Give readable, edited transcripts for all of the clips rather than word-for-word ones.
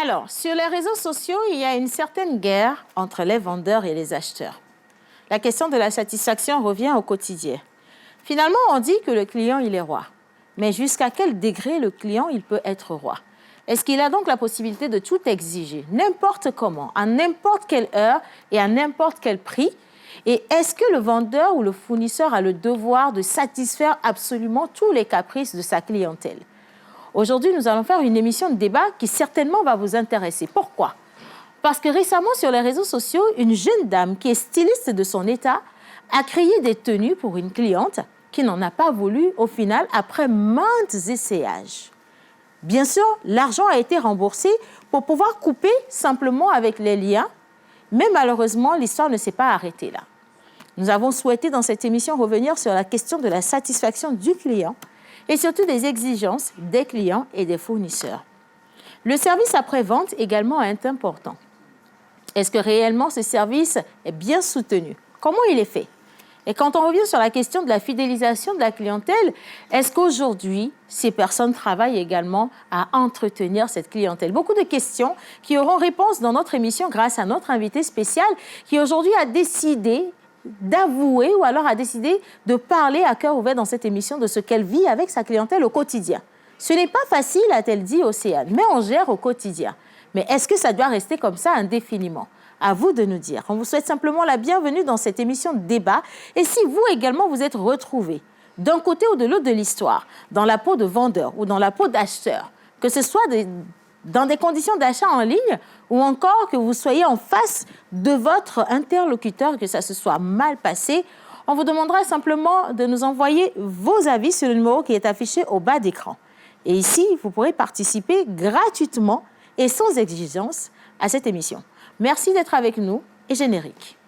Alors, sur les réseaux sociaux, il y a une certaine guerre entre les vendeurs et les acheteurs. La question de la satisfaction revient au quotidien. Finalement, on dit que le client, il est roi. Mais jusqu'à quel degré le client, il peut être roi? Est-ce qu'il a donc la possibilité de tout exiger, n'importe comment, à n'importe quelle heure et à n'importe quel prix? Et est-ce que le vendeur ou le fournisseur a le devoir de satisfaire absolument tous les caprices de sa clientèle? Aujourd'hui, nous allons faire une émission de débat qui certainement va vous intéresser. Pourquoi? Parce que récemment, sur les réseaux sociaux, une jeune dame qui est styliste de son état a créé des tenues pour une cliente qui n'en a pas voulu au final après maintes essayages. Bien sûr, l'argent a été remboursé pour pouvoir couper simplement avec les liens, mais malheureusement, l'histoire ne s'est pas arrêtée là. Nous avons souhaité dans cette émission revenir sur la question de la satisfaction du client et surtout des exigences des clients et des fournisseurs. Le service après-vente également est important. Est-ce que réellement ce service est bien soutenu? Comment il est fait? Et quand on revient sur la question de la fidélisation de la clientèle, est-ce qu'aujourd'hui, ces personnes travaillent également à entretenir cette clientèle? Beaucoup de questions qui auront réponse dans notre émission grâce à notre invité spécial qui aujourd'hui a décidé d'avouer ou alors a décidé de parler à cœur ouvert dans cette émission de ce qu'elle vit avec sa clientèle au quotidien. Ce n'est pas facile, a-t-elle dit, Océane, mais on gère au quotidien. Mais est-ce que ça doit rester comme ça indéfiniment? À vous de nous dire. On vous souhaite simplement la bienvenue dans cette émission de débat. Et si vous également vous êtes retrouvés d'un côté ou de l'autre de l'histoire, dans la peau de vendeur ou dans la peau d'acheteur, que ce soit dans des conditions d'achat en ligne ou encore que vous soyez en face de votre interlocuteur, que ça se soit mal passé, on vous demandera simplement de nous envoyer vos avis sur le numéro qui est affiché au bas d'écran. Et ici, vous pourrez participer gratuitement et sans exigence à cette émission. Merci d'être avec nous et générique.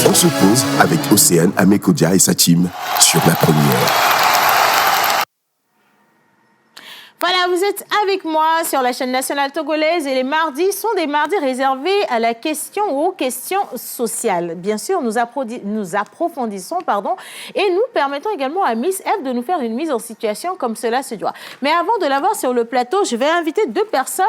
On se pose avec Océane Amekodia et sa team sur la première. Voilà, vous êtes avec moi sur la chaîne nationale togolaise et les mardis sont des mardis réservés à la question ou aux questions sociales. Bien sûr, nous approfondissons et nous permettons également à Miss F de nous faire une mise en situation comme cela se doit. Mais avant de l'avoir sur le plateau, je vais inviter deux personnes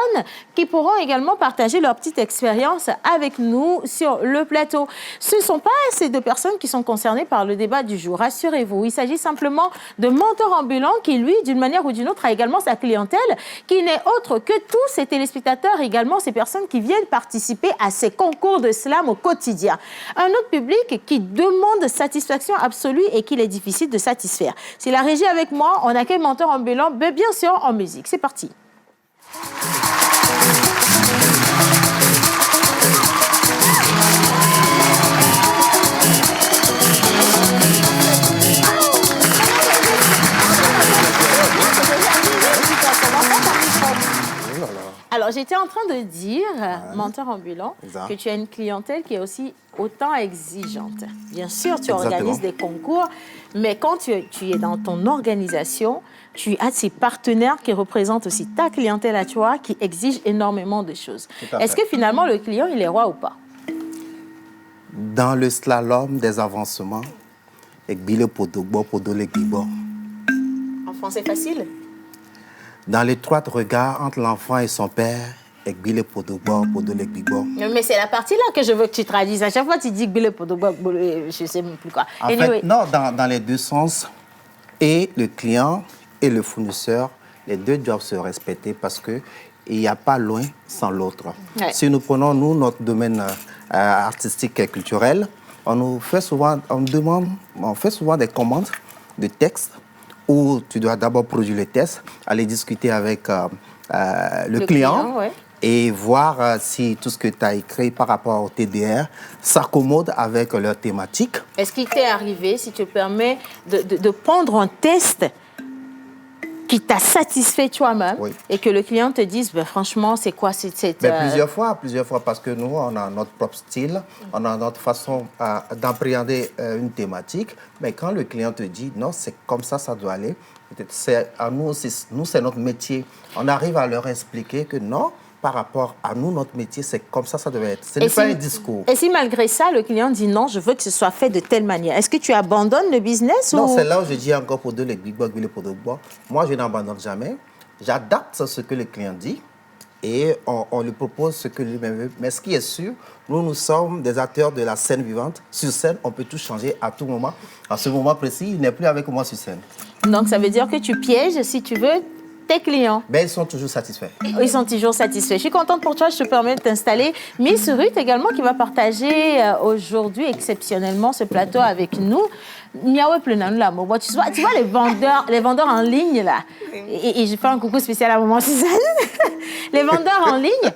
qui pourront également partager leur petite expérience avec nous sur le plateau. Ce ne sont pas ces deux personnes qui sont concernées par le débat du jour, rassurez-vous. Il s'agit simplement de Menteur Ambulant qui, lui, d'une manière ou d'une autre, a également sa clientèle qui n'est autre que tous ces téléspectateurs, également ces personnes qui viennent participer à ces concours de slam au quotidien. Un autre public qui demande satisfaction absolue et qu'il est difficile de satisfaire. C'est la régie avec moi, on accueille Menteur Ambulant, mais bien sûr en musique. C'est parti. Alors, j'étais en train de dire, Menteur Ambulant, que tu as une clientèle qui est aussi autant exigeante. Bien sûr, tu organises des concours, mais quand tu es dans ton organisation, tu as ces partenaires qui représentent aussi ta clientèle à toi, qui exigent énormément de choses. Est-ce que finalement, le client, il est roi ou pas? Dans le slalom des avancements, en français facile? Dans l'étroit regard entre l'enfant et son père, mais c'est la partie là que je veux que tu traduises. À chaque fois, tu dis je ne sais même plus quoi. En fait, non, dans les deux sens, et le client et le fournisseur, les deux doivent se respecter parce qu'il n'y a pas l'un sans l'autre. Ouais. Si nous prenons, nous, notre domaine artistique et culturel, on fait souvent des commandes de textes où tu dois d'abord produire les tests, aller discuter avec le client ouais. Et voir si tout ce que tu as écrit par rapport au TDR s'accommode avec leur thématique. Est-ce qu'il t'est arrivé, si tu te permets, de prendre un test qui t'a satisfait toi-même et que le client te dise, ben, franchement, c'est quoi plusieurs fois, parce que nous, on a notre propre style, on a notre façon d'appréhender une thématique, mais quand le client te dit, non, c'est comme ça doit aller, c'est à nous, c'est notre métier. On arrive à leur expliquer que non, par rapport à nous, notre métier, c'est comme ça devait être. Ce n'est pas un discours. Et si malgré ça, le client dit non, je veux que ce soit fait de telle manière, est-ce que tu abandonnes le business? Non, c'est là où je dis encore pour deux, les big bugs, les pots de bois. Moi, je n'abandonne jamais. J'adapte ce que le client dit et on lui propose ce que lui-même veut. Mais ce qui est sûr, nous sommes des acteurs de la scène vivante. Sur scène, on peut tout changer à tout moment. À ce moment précis, il n'est plus avec moi sur scène. Donc, ça veut dire que tu pièges, si tu veux, tes clients. Ben, ils sont toujours satisfaits. Ils sont toujours satisfaits. Je suis contente pour toi, je te permets de t'installer. Miss Ruth également qui va partager aujourd'hui exceptionnellement ce plateau avec nous. Tu vois les vendeurs en ligne là. Et je fais un coucou spécial à maman Suzanne. Les vendeurs en ligne,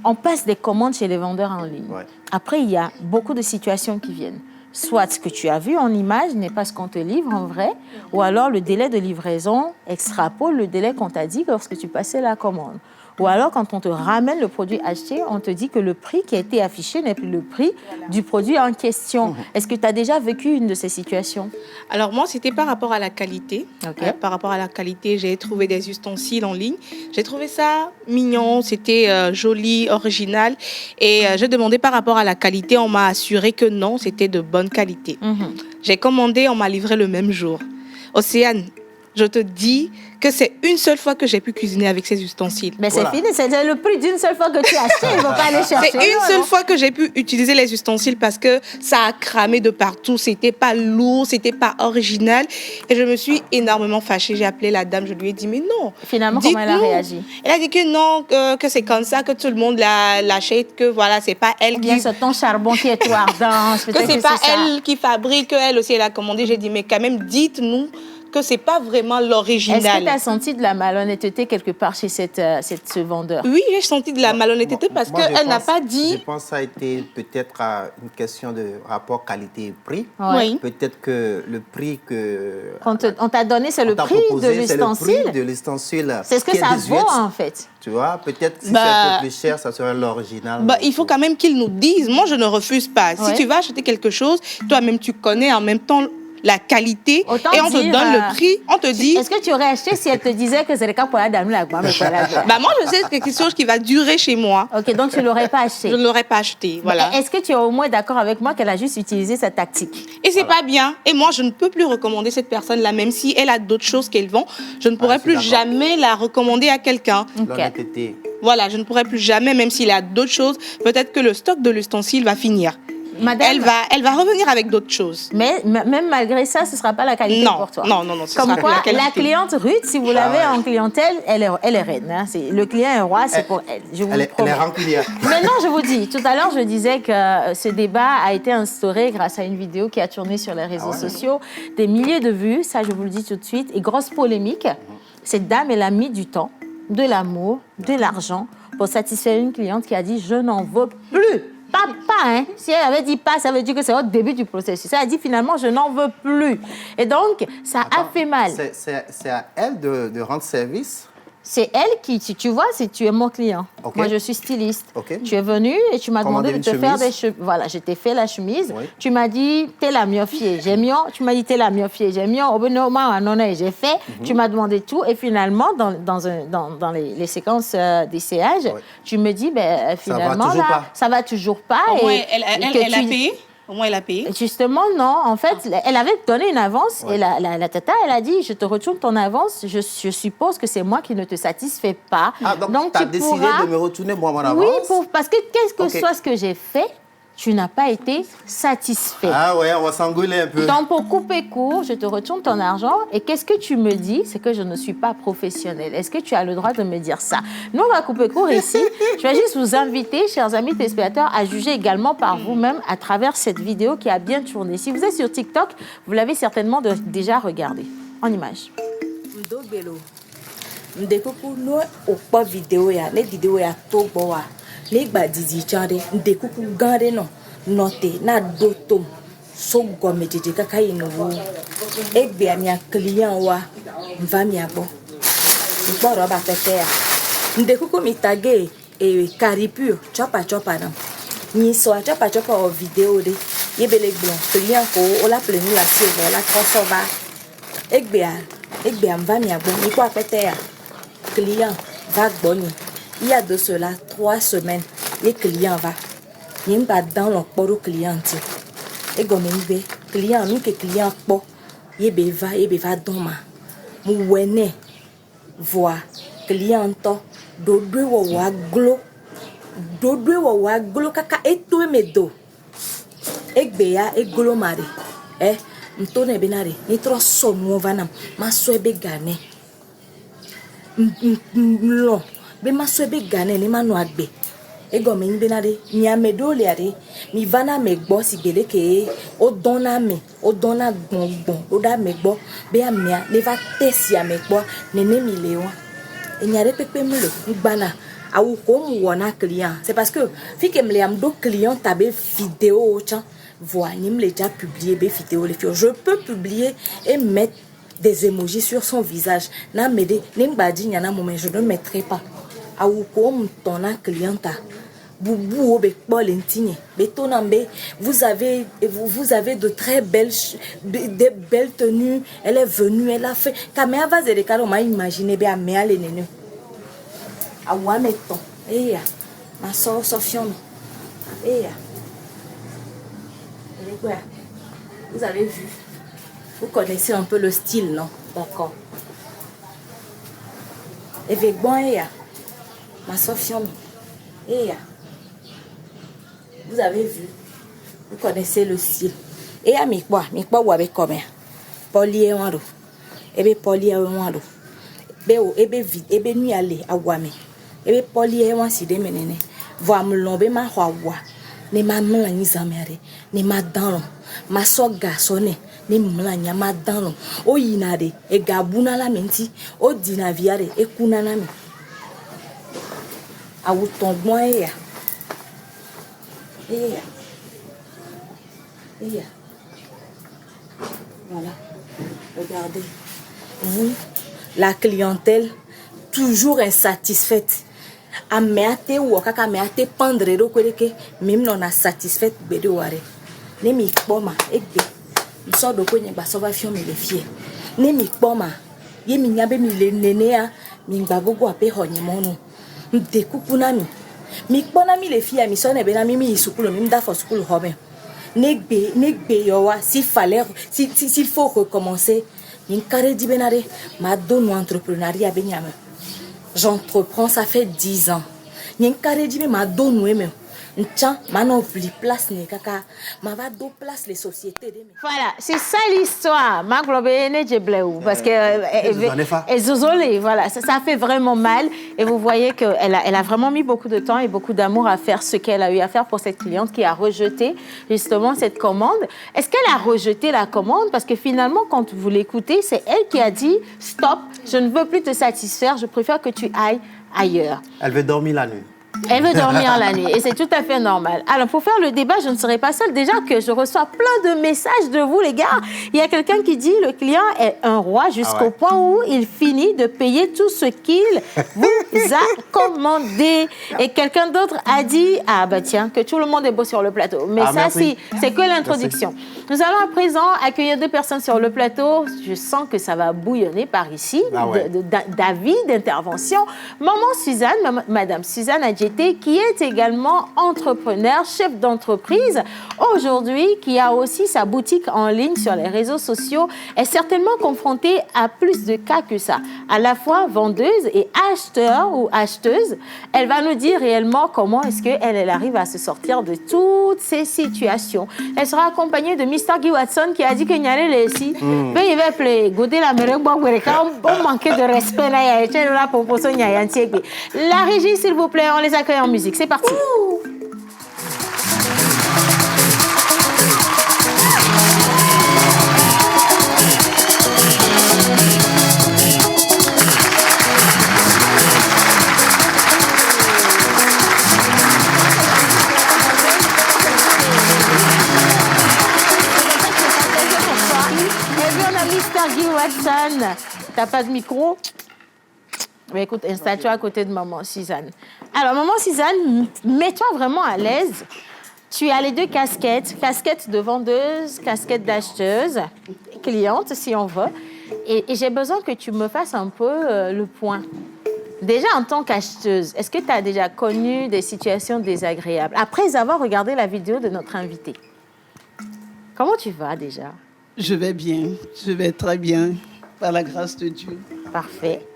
on passe des commandes chez les vendeurs en ligne. Ouais. Après, il y a beaucoup de situations qui viennent. Soit ce que tu as vu en image n'est pas ce qu'on te livre en vrai, ou alors le délai de livraison extrapole le délai qu'on t'a dit lorsque tu passais la commande. Ou alors, quand on te ramène le produit acheté, on te dit que le prix qui a été affiché n'est plus le prix du produit en question. Est-ce que tu as déjà vécu une de ces situations? Alors moi, c'était par rapport à la qualité. Okay. Par rapport à la qualité, j'ai trouvé des ustensiles en ligne. J'ai trouvé ça mignon, c'était joli, original. Et j'ai demandé par rapport à la qualité, on m'a assuré que non, c'était de bonne qualité. J'ai commandé, on m'a livré le même jour. Océane, je te dis que c'est une seule fois que j'ai pu cuisiner avec ces ustensiles. Mais c'est fini, c'est le prix d'une seule fois que tu as acheté, il ne faut pas aller chercher. C'est une seule fois que j'ai pu utiliser les ustensiles parce que ça a cramé de partout, c'était pas lourd, c'était pas original. Et je me suis énormément fâchée, j'ai appelé la dame, je lui ai dit, mais non. Finalement, comment elle a réagi? Elle a dit que non, que c'est comme ça, que tout le monde l'achète, que voilà, c'est pas elle qui... C'est ton charbon qui est trop ardent. Que c'est pas elle qui fabrique, elle aussi, elle a commandé. J'ai dit, mais quand même, dites-nous que ce n'est pas vraiment l'original. Est-ce que tu as senti de la malhonnêteté quelque part chez ce vendeur? Oui, j'ai senti de la malhonnêteté parce qu'elle n'a pas dit... Je pense que ça a été peut-être une question de rapport qualité-prix. Oui. Peut-être que le prix que... On t'a donné, c'est le prix de l'ustensile. C'est le prix de l'ustensile. C'est ce que ça vaut, en fait. Tu vois, peut-être si c'est un peu plus cher, ça serait l'original. Il faut quand même qu'ils nous disent. Moi, je ne refuse pas. Si tu vas acheter quelque chose, toi-même, tu connais en même temps la qualité. Autant et on te donne le prix, on te dit... Est-ce que tu aurais acheté si elle te disait que c'est le cas pour la dame là? Moi, je sais que c'est quelque chose qui va durer chez moi. Ok, donc tu ne l'aurais pas acheté? Je ne l'aurais pas acheté, voilà. Est-ce que tu es au moins d'accord avec moi qu'elle a juste utilisé cette tactique? Et c'est pas bien. Et moi, je ne peux plus recommander cette personne-là, même si elle a d'autres choses qu'elle vend. Je ne pourrais plus jamais la recommander à quelqu'un. L'honnêteté. Voilà, je ne pourrais plus jamais, même s'il a d'autres choses. Peut-être que le stock de l'ustensile va finir. Madame, elle va revenir avec d'autres choses. Mais même malgré ça, ce ne sera pas la qualité pour toi. Non. Comme quoi, la cliente Ruth, si vous l'avez en clientèle, elle est reine. Hein. Le client est roi, c'est pour elle. Je vous le promets. Elle est rancunière. Maintenant, je vous dis, tout à l'heure, je disais que ce débat a été instauré grâce à une vidéo qui a tourné sur les réseaux sociaux. Des milliers de vues, ça je vous le dis tout de suite. Et grosse polémique. Cette dame, elle a mis du temps, de l'amour, de l'argent pour satisfaire une cliente qui a dit « je n'en veux plus ». Pas, hein. Si elle avait dit pas, ça veut dire que c'est au début du processus. Elle a dit finalement, je n'en veux plus. Et donc, ça a fait mal. C'est à elle de rendre service. C'est elle qui, tu vois, tu es mon client. Okay. Moi, je suis styliste. Okay. Tu es venu et tu m'as demandé de te faire des chemises. Voilà, je t'ai fait la chemise. Oui. Tu m'as dit, t'es la mieux fiée. J'ai mis. Tu m'as dit, t'es la mieux fiée. J'ai mis. J'ai fait. Tu m'as demandé tout. Et finalement, dans les séquences d'essayage, tu me dis, finalement, ça va toujours pas. Elle a payé. Au moins, elle a payé. Justement, non. En fait, elle avait donné une avance et la tata, elle a dit, je te retourne ton avance. Je suppose que c'est moi qui ne te satisfait pas. Donc tu as décidé de me retourner moi mon avance? Oui, parce que qu'est-ce que soit ce que j'ai fait, tu n'as pas été satisfait. Ah ouais, on va s'engueuler un peu. Donc, pour couper court, je te retourne ton argent. Et qu'est-ce que tu me dis? C'est que je ne suis pas professionnelle. Est-ce que tu as le droit de me dire ça? Nous, on va couper court ici. Je vais juste vous inviter, chers amis téléspectateurs, à juger également par vous-même à travers cette vidéo qui a bien tourné. Si vous êtes sur TikTok, vous l'avez certainement déjà regardé. En image. Ne gba didi chande nde kuku gande no note na dotom so gome didi kaka ino wo egbe ami client wa mva mi agbo ikpo roba petea ndekuku mitage e caripure chopa nam ni so chopa o vidéo de yebele blanc client ko o la pleni la silver la transova egbe am va mi agbo ni kwa petea client va gboni il y a de cela 3 semaines les clients va ni mba dans le poro client e gomembe client mi ke client po yebe va doma mu wene voix client to dodwe wo wa glo kaka eto emedo egbe ya eglo mare ntone benare ni tro so nuova nam ma so ebe gane lo be ma so ebe gane ni manu agbe ego me benare mi amedo le are mi vana me gbo si gbele ke o dona gbongbon o da me gbo be amia le va tesi ame gbo nene mi lewa enyare pepe mlo gbana awu ko mu wona client c'est parce que fi que me le am do client tabe vidéo cha voilà ni me le déjà publié be vidéo les filles je peux publier et mettre des emojis sur son visage na mede ni mbadi nyana moment je ne mettrai pas awu ko mu tona clienta boubou be bolentine betonambe vous avez de très belles de belles tenues elle est venue elle a fait caméra va de caro m'a imaginé be amea le nenu awa meton ya ma so Sofiane ya vous avez vu vous connaissez un peu le style non d'accord et avec bon ya ma Sofiane ya vous avez vu, vous connaissez le style. Et à mi quoi ou avec combien? Polié wando. Ebe polié wando. Ebe vide, ebe nuit aller à wame. Ebe polié wan si de menene. Voa mlombe ma wa. Ne ma mla ni zamere. Ne ma danlon. Ma so garçonne. Ne mla nya ma danlon. O yinade e gabuna la menti. O dinaviare e kunana mi. A ou ton bon ya. Voilà, regardez. Vous, la clientèle, toujours insatisfaite. A meate ou kaka meate pendre do kweleke même non a satisfaite bede ware. Ne mi kpoma egbe. So do ko nyeba so va fion me le fie. Ne mi kpoma ye mi nyabe mi le nene a mi ngbagogo ape honyemonu. Ndekupuna mi. Mi kpona mi le filles mi so ne bena mi sukulu mi da for sukulu hobe negbe yowa s'il faut recommencer mi carré di benare ma donne entrepreneuriat benyame j'entreprends ça fait 10 ans mi carré di ma donne même Ntiens, maintenant, plus place n'est kaka, ma va do place les sociétés. Voilà, c'est ça l'histoire. Ma globéenne parce que voilà, ça fait vraiment mal. Et vous voyez qu'elle a vraiment mis beaucoup de temps et beaucoup d'amour à faire ce qu'elle a eu à faire pour cette cliente qui a rejeté justement cette commande. Est-ce qu'elle a rejeté la commande? Parce que finalement, quand vous l'écoutez, c'est elle qui a dit stop, je ne veux plus te satisfaire, je préfère que tu ailles ailleurs. Elle veut dormir la nuit. Elle veut dormir la nuit et c'est tout à fait normal. Alors, pour faire le débat, je ne serai pas seule. Déjà que je reçois plein de messages de vous, les gars. Il y a quelqu'un qui dit le client est un roi jusqu'au point où il finit de payer tout ce qu'il vous a commandé. Et quelqu'un d'autre a dit, ah bah tiens, que tout le monde est beau sur le plateau. Mais ça, c'est que l'introduction. Nous allons à présent accueillir 2 personnes sur le plateau. Je sens que ça va bouillonner par ici. D'avis, d'intervention. Maman Suzanne, Madame Suzanne Adjeté, qui est également entrepreneur, chef d'entreprise, aujourd'hui, qui a aussi sa boutique en ligne sur les réseaux sociaux, est certainement confrontée à plus de cas que ça. À la fois vendeuse et acheteur ou acheteuse, elle va nous dire réellement comment est-ce qu'elle arrive à se sortir de toutes ces situations. Elle sera accompagnée de Mr. Guy Watson qui a dit qu'il y allait les ici. Mais il va appeler Godé la mère, on manquait de respect là. La régie, s'il vous plaît, on les accueille en musique. C'est parti. Et puis on a Mr. Guy Watson. T'as pas de micro? Mais écoute, installe-toi à côté de maman Suzanne. Alors, maman Suzanne, mets-toi vraiment à l'aise. Tu as les deux casquettes, casquette de vendeuse, casquette d'acheteuse, cliente si on veut. Et j'ai besoin que tu me fasses un peu le point. Déjà, en tant qu'acheteuse, est-ce que tu as déjà connu des situations désagréables après avoir regardé la vidéo de notre invité? Comment tu vas déjà? Je vais bien, je vais très bien, par la grâce de Dieu. Parfait.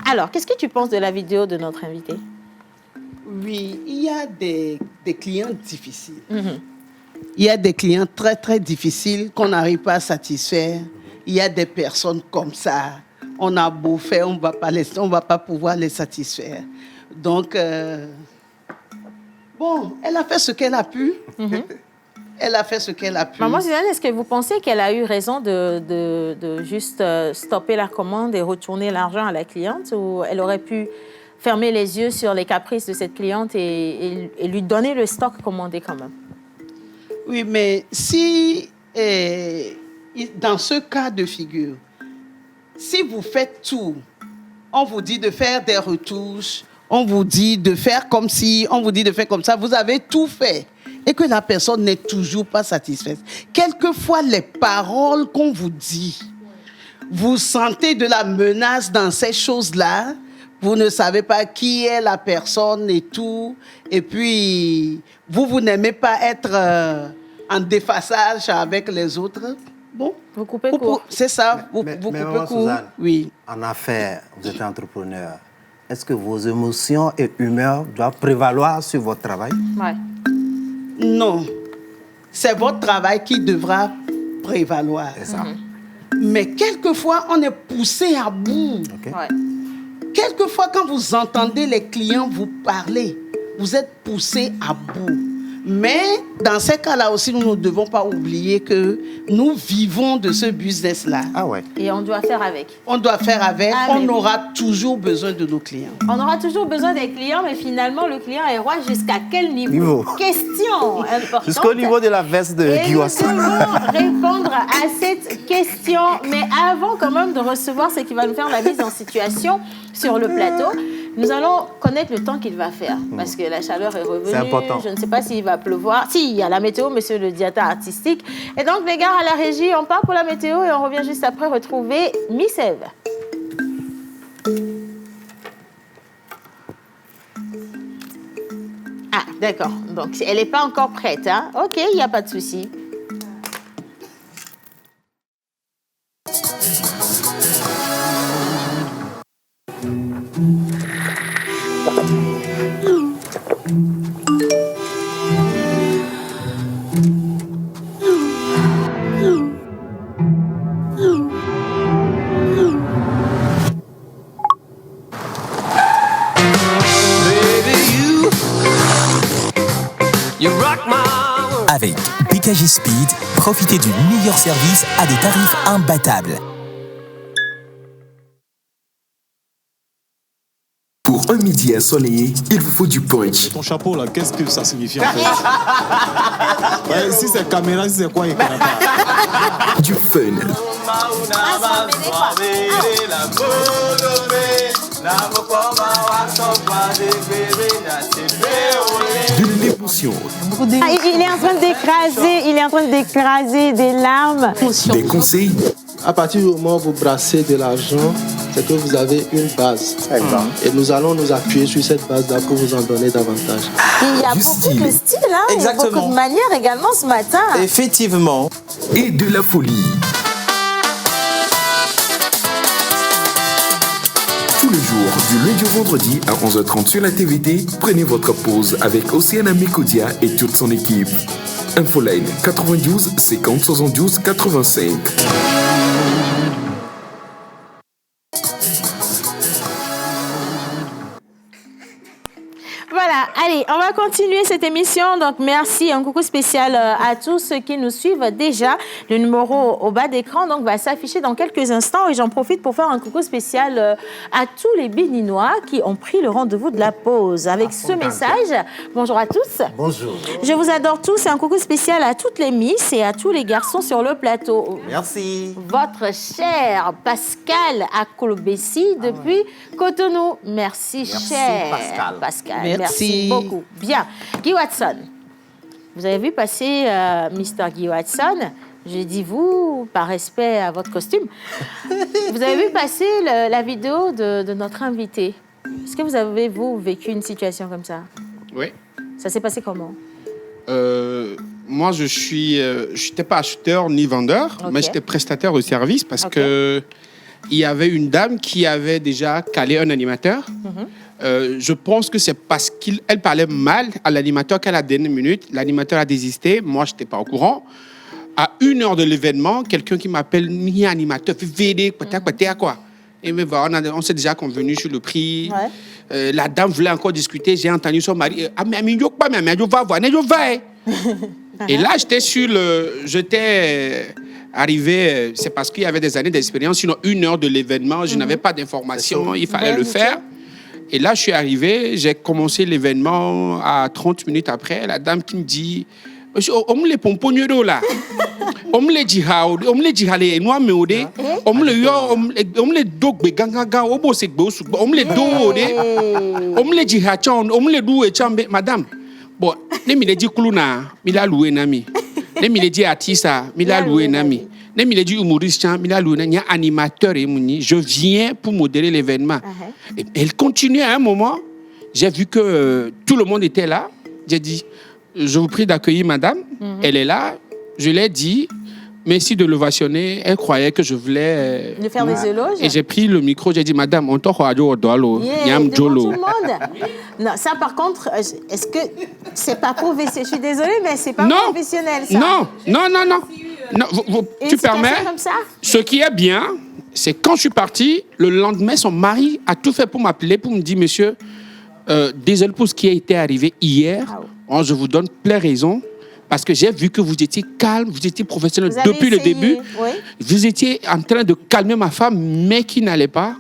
Alors, qu'est-ce que tu penses de la vidéo de notre invité? Oui, il y a des clients difficiles. Il y a des clients très, très difficiles qu'on n'arrive pas à satisfaire. Il y a des personnes comme ça. On a beau faire, on ne va pas pouvoir les satisfaire. Donc, bon, elle a fait ce qu'elle a pu. Elle a fait ce qu'elle a pu. Maman Suzanne, est-ce que vous pensez qu'elle a eu raison de juste stopper la commande et retourner l'argent à la cliente, ou elle aurait pu fermer les yeux sur les caprices de cette cliente et lui donner le stock commandé quand même? Oui, mais si, dans ce cas de figure, si vous faites tout, on vous dit de faire des retouches, on vous dit de faire comme ci, on vous dit de faire comme ça, vous avez tout fait et que la personne n'est toujours pas satisfaite. Quelquefois, les paroles qu'on vous dit, vous sentez de la menace dans ces choses-là, vous ne savez pas qui est la personne et tout, et puis vous n'aimez pas être en déphasage avec les autres. Bon, vous coupez court. C'est ça, vous mais coupez Maman court. Suzanne, Oui. en affaires, vous êtes entrepreneur. Est-ce que vos émotions et humeurs doivent prévaloir sur votre travail? Ouais. Non, c'est votre travail qui devra prévaloir. C'est ça. Mais quelquefois, on est poussé à bout. Okay. Ouais. Quelquefois, quand vous entendez les clients vous parler, vous êtes poussé à bout. Mais dans ces cas-là aussi, nous ne devons pas oublier que nous vivons de ce business-là. Ah ouais. Et on doit faire avec. On doit faire avec. Ah, on aura toujours besoin de nos clients. On aura toujours besoin des clients, mais finalement, le client est roi jusqu'à quel niveau? Question importante. Jusqu'au niveau de la veste de Et nous Guiwassa. devons répondre à cette question. Mais avant quand même de recevoir ce qui va nous faire la mise en situation sur le plateau, nous allons connaître le temps qu'il va faire. Parce que la chaleur est revenue. C'est important. Je ne sais pas s'il va pleuvoir. Si, il y a la météo, monsieur le diata artistique. Et donc, les gars, à la régie, on part pour la météo et on revient juste après retrouver Miss Eve. Ah, d'accord. Donc, elle n'est pas encore prête, hein? OK, il n'y a pas de souci. Avec BKG Speed, profitez du meilleur service à des tarifs imbattables. Pour un midi ensoleillé, il vous faut du punch. Ton chapeau là, qu'est-ce que ça signifie en fait? Ouais, si c'est caméra, si c'est quoi, il connaît pas. Du fun. De l'émotion. Ah, il est en train d'écraser des larmes. Des conseils. À partir du moment où vous brassez de l'argent, c'est que vous avez une base. Et nous allons nous appuyer sur cette base-là pour vous en donner davantage. Il y a Du beaucoup style. de style, hein? Il y a Exactement. beaucoup de manières également ce matin. Effectivement. Et de la folie. Tous les jours, du lundi au vendredi à 11h30 sur la TVT, prenez votre pause avec Océane Amécodia et toute son équipe. Infoline 92 50 72 85. Voilà, allez, on va continuer cette émission. Donc, merci. Un coucou spécial à tous ceux qui nous suivent déjà. Le numéro au bas d'écran donc, va s'afficher dans quelques instants. Et j'en profite pour faire un coucou spécial à tous les Béninois qui ont pris le rendez-vous de la pause. Avec ce message, bonjour à tous. Bonjour. Je vous adore tous. Et un coucou spécial à toutes les Miss et à tous les garçons sur le plateau. Merci. Votre cher Pascal Akolobessi depuis Cotonou. Merci cher Pascal. Merci beaucoup. Bien. Guy Watson, vous avez vu passer Mr. Guy Watson. J'ai dit vous, par respect à votre costume. Vous avez vu passer la vidéo de notre invité. Est-ce que vous avez, vous, vécu une situation comme ça? Oui. Ça s'est passé comment? Moi, je n'étais pas acheteur ni vendeur, mais j'étais prestataire de service parce que il y avait une dame qui avait déjà calé un animateur. Je pense que c'est parce qu'elle parlait mal à l'animateur qu'à la dernière minute, l'animateur a désisté. Moi, je n'étais pas au courant. À 1 heure de l'événement, quelqu'un qui m'appelle ni animateur, fait quoi. Et me va, on s'est déjà convenu sur le prix. Ouais. La dame voulait encore discuter. J'ai entendu son mari. Ah, mais je vais voir. Et là, j'étais arrivé. C'est parce qu'il y avait des années d'expérience. Sinon, 1 heure de l'événement, je n'avais pas d'informations. Il fallait le faire. Et là, je suis arrivé. J'ai commencé l'événement à 30 minutes après. La dame qui me dit. On me les pomponneros là. On me les djihad, on me les djihadé, moi me odé. On me les dog ganga, obo se gbosu. On me les do odé. On me les djihad, on me les dou et chambe, madame. Bon, ne me les dit kuluna, mila loué nami. Ne me les dit artista, mila loué nami. Ne me les dit humoriste, mila loué nami. Animateur et mouni. Je viens pour modérer l'événement. Et elle continue à un moment. J'ai vu que tout le monde était là. J'ai dit. Je vous prie d'accueillir madame. Elle est là. Je l'ai dit. Merci de l'ovationner. Elle croyait que je voulais... de faire des éloges. Et j'ai pris le micro. J'ai dit, madame, on t'a radio devant tout le monde. Non, ça par contre, est-ce que c'est pas professionnel? Je suis désolée, mais c'est pas professionnel, ça. Non, tu permets? Comme ça? Ce qui est bien, c'est quand je suis parti, le lendemain, son mari a tout fait pour m'appeler, pour me dire, monsieur, désolé pour ce qui a été arrivé hier. Je vous donne plein raison parce que j'ai vu que vous étiez calme, vous étiez professionnel depuis le début. Oui. Vous étiez en train de calmer ma femme, mais qui n'allait pas.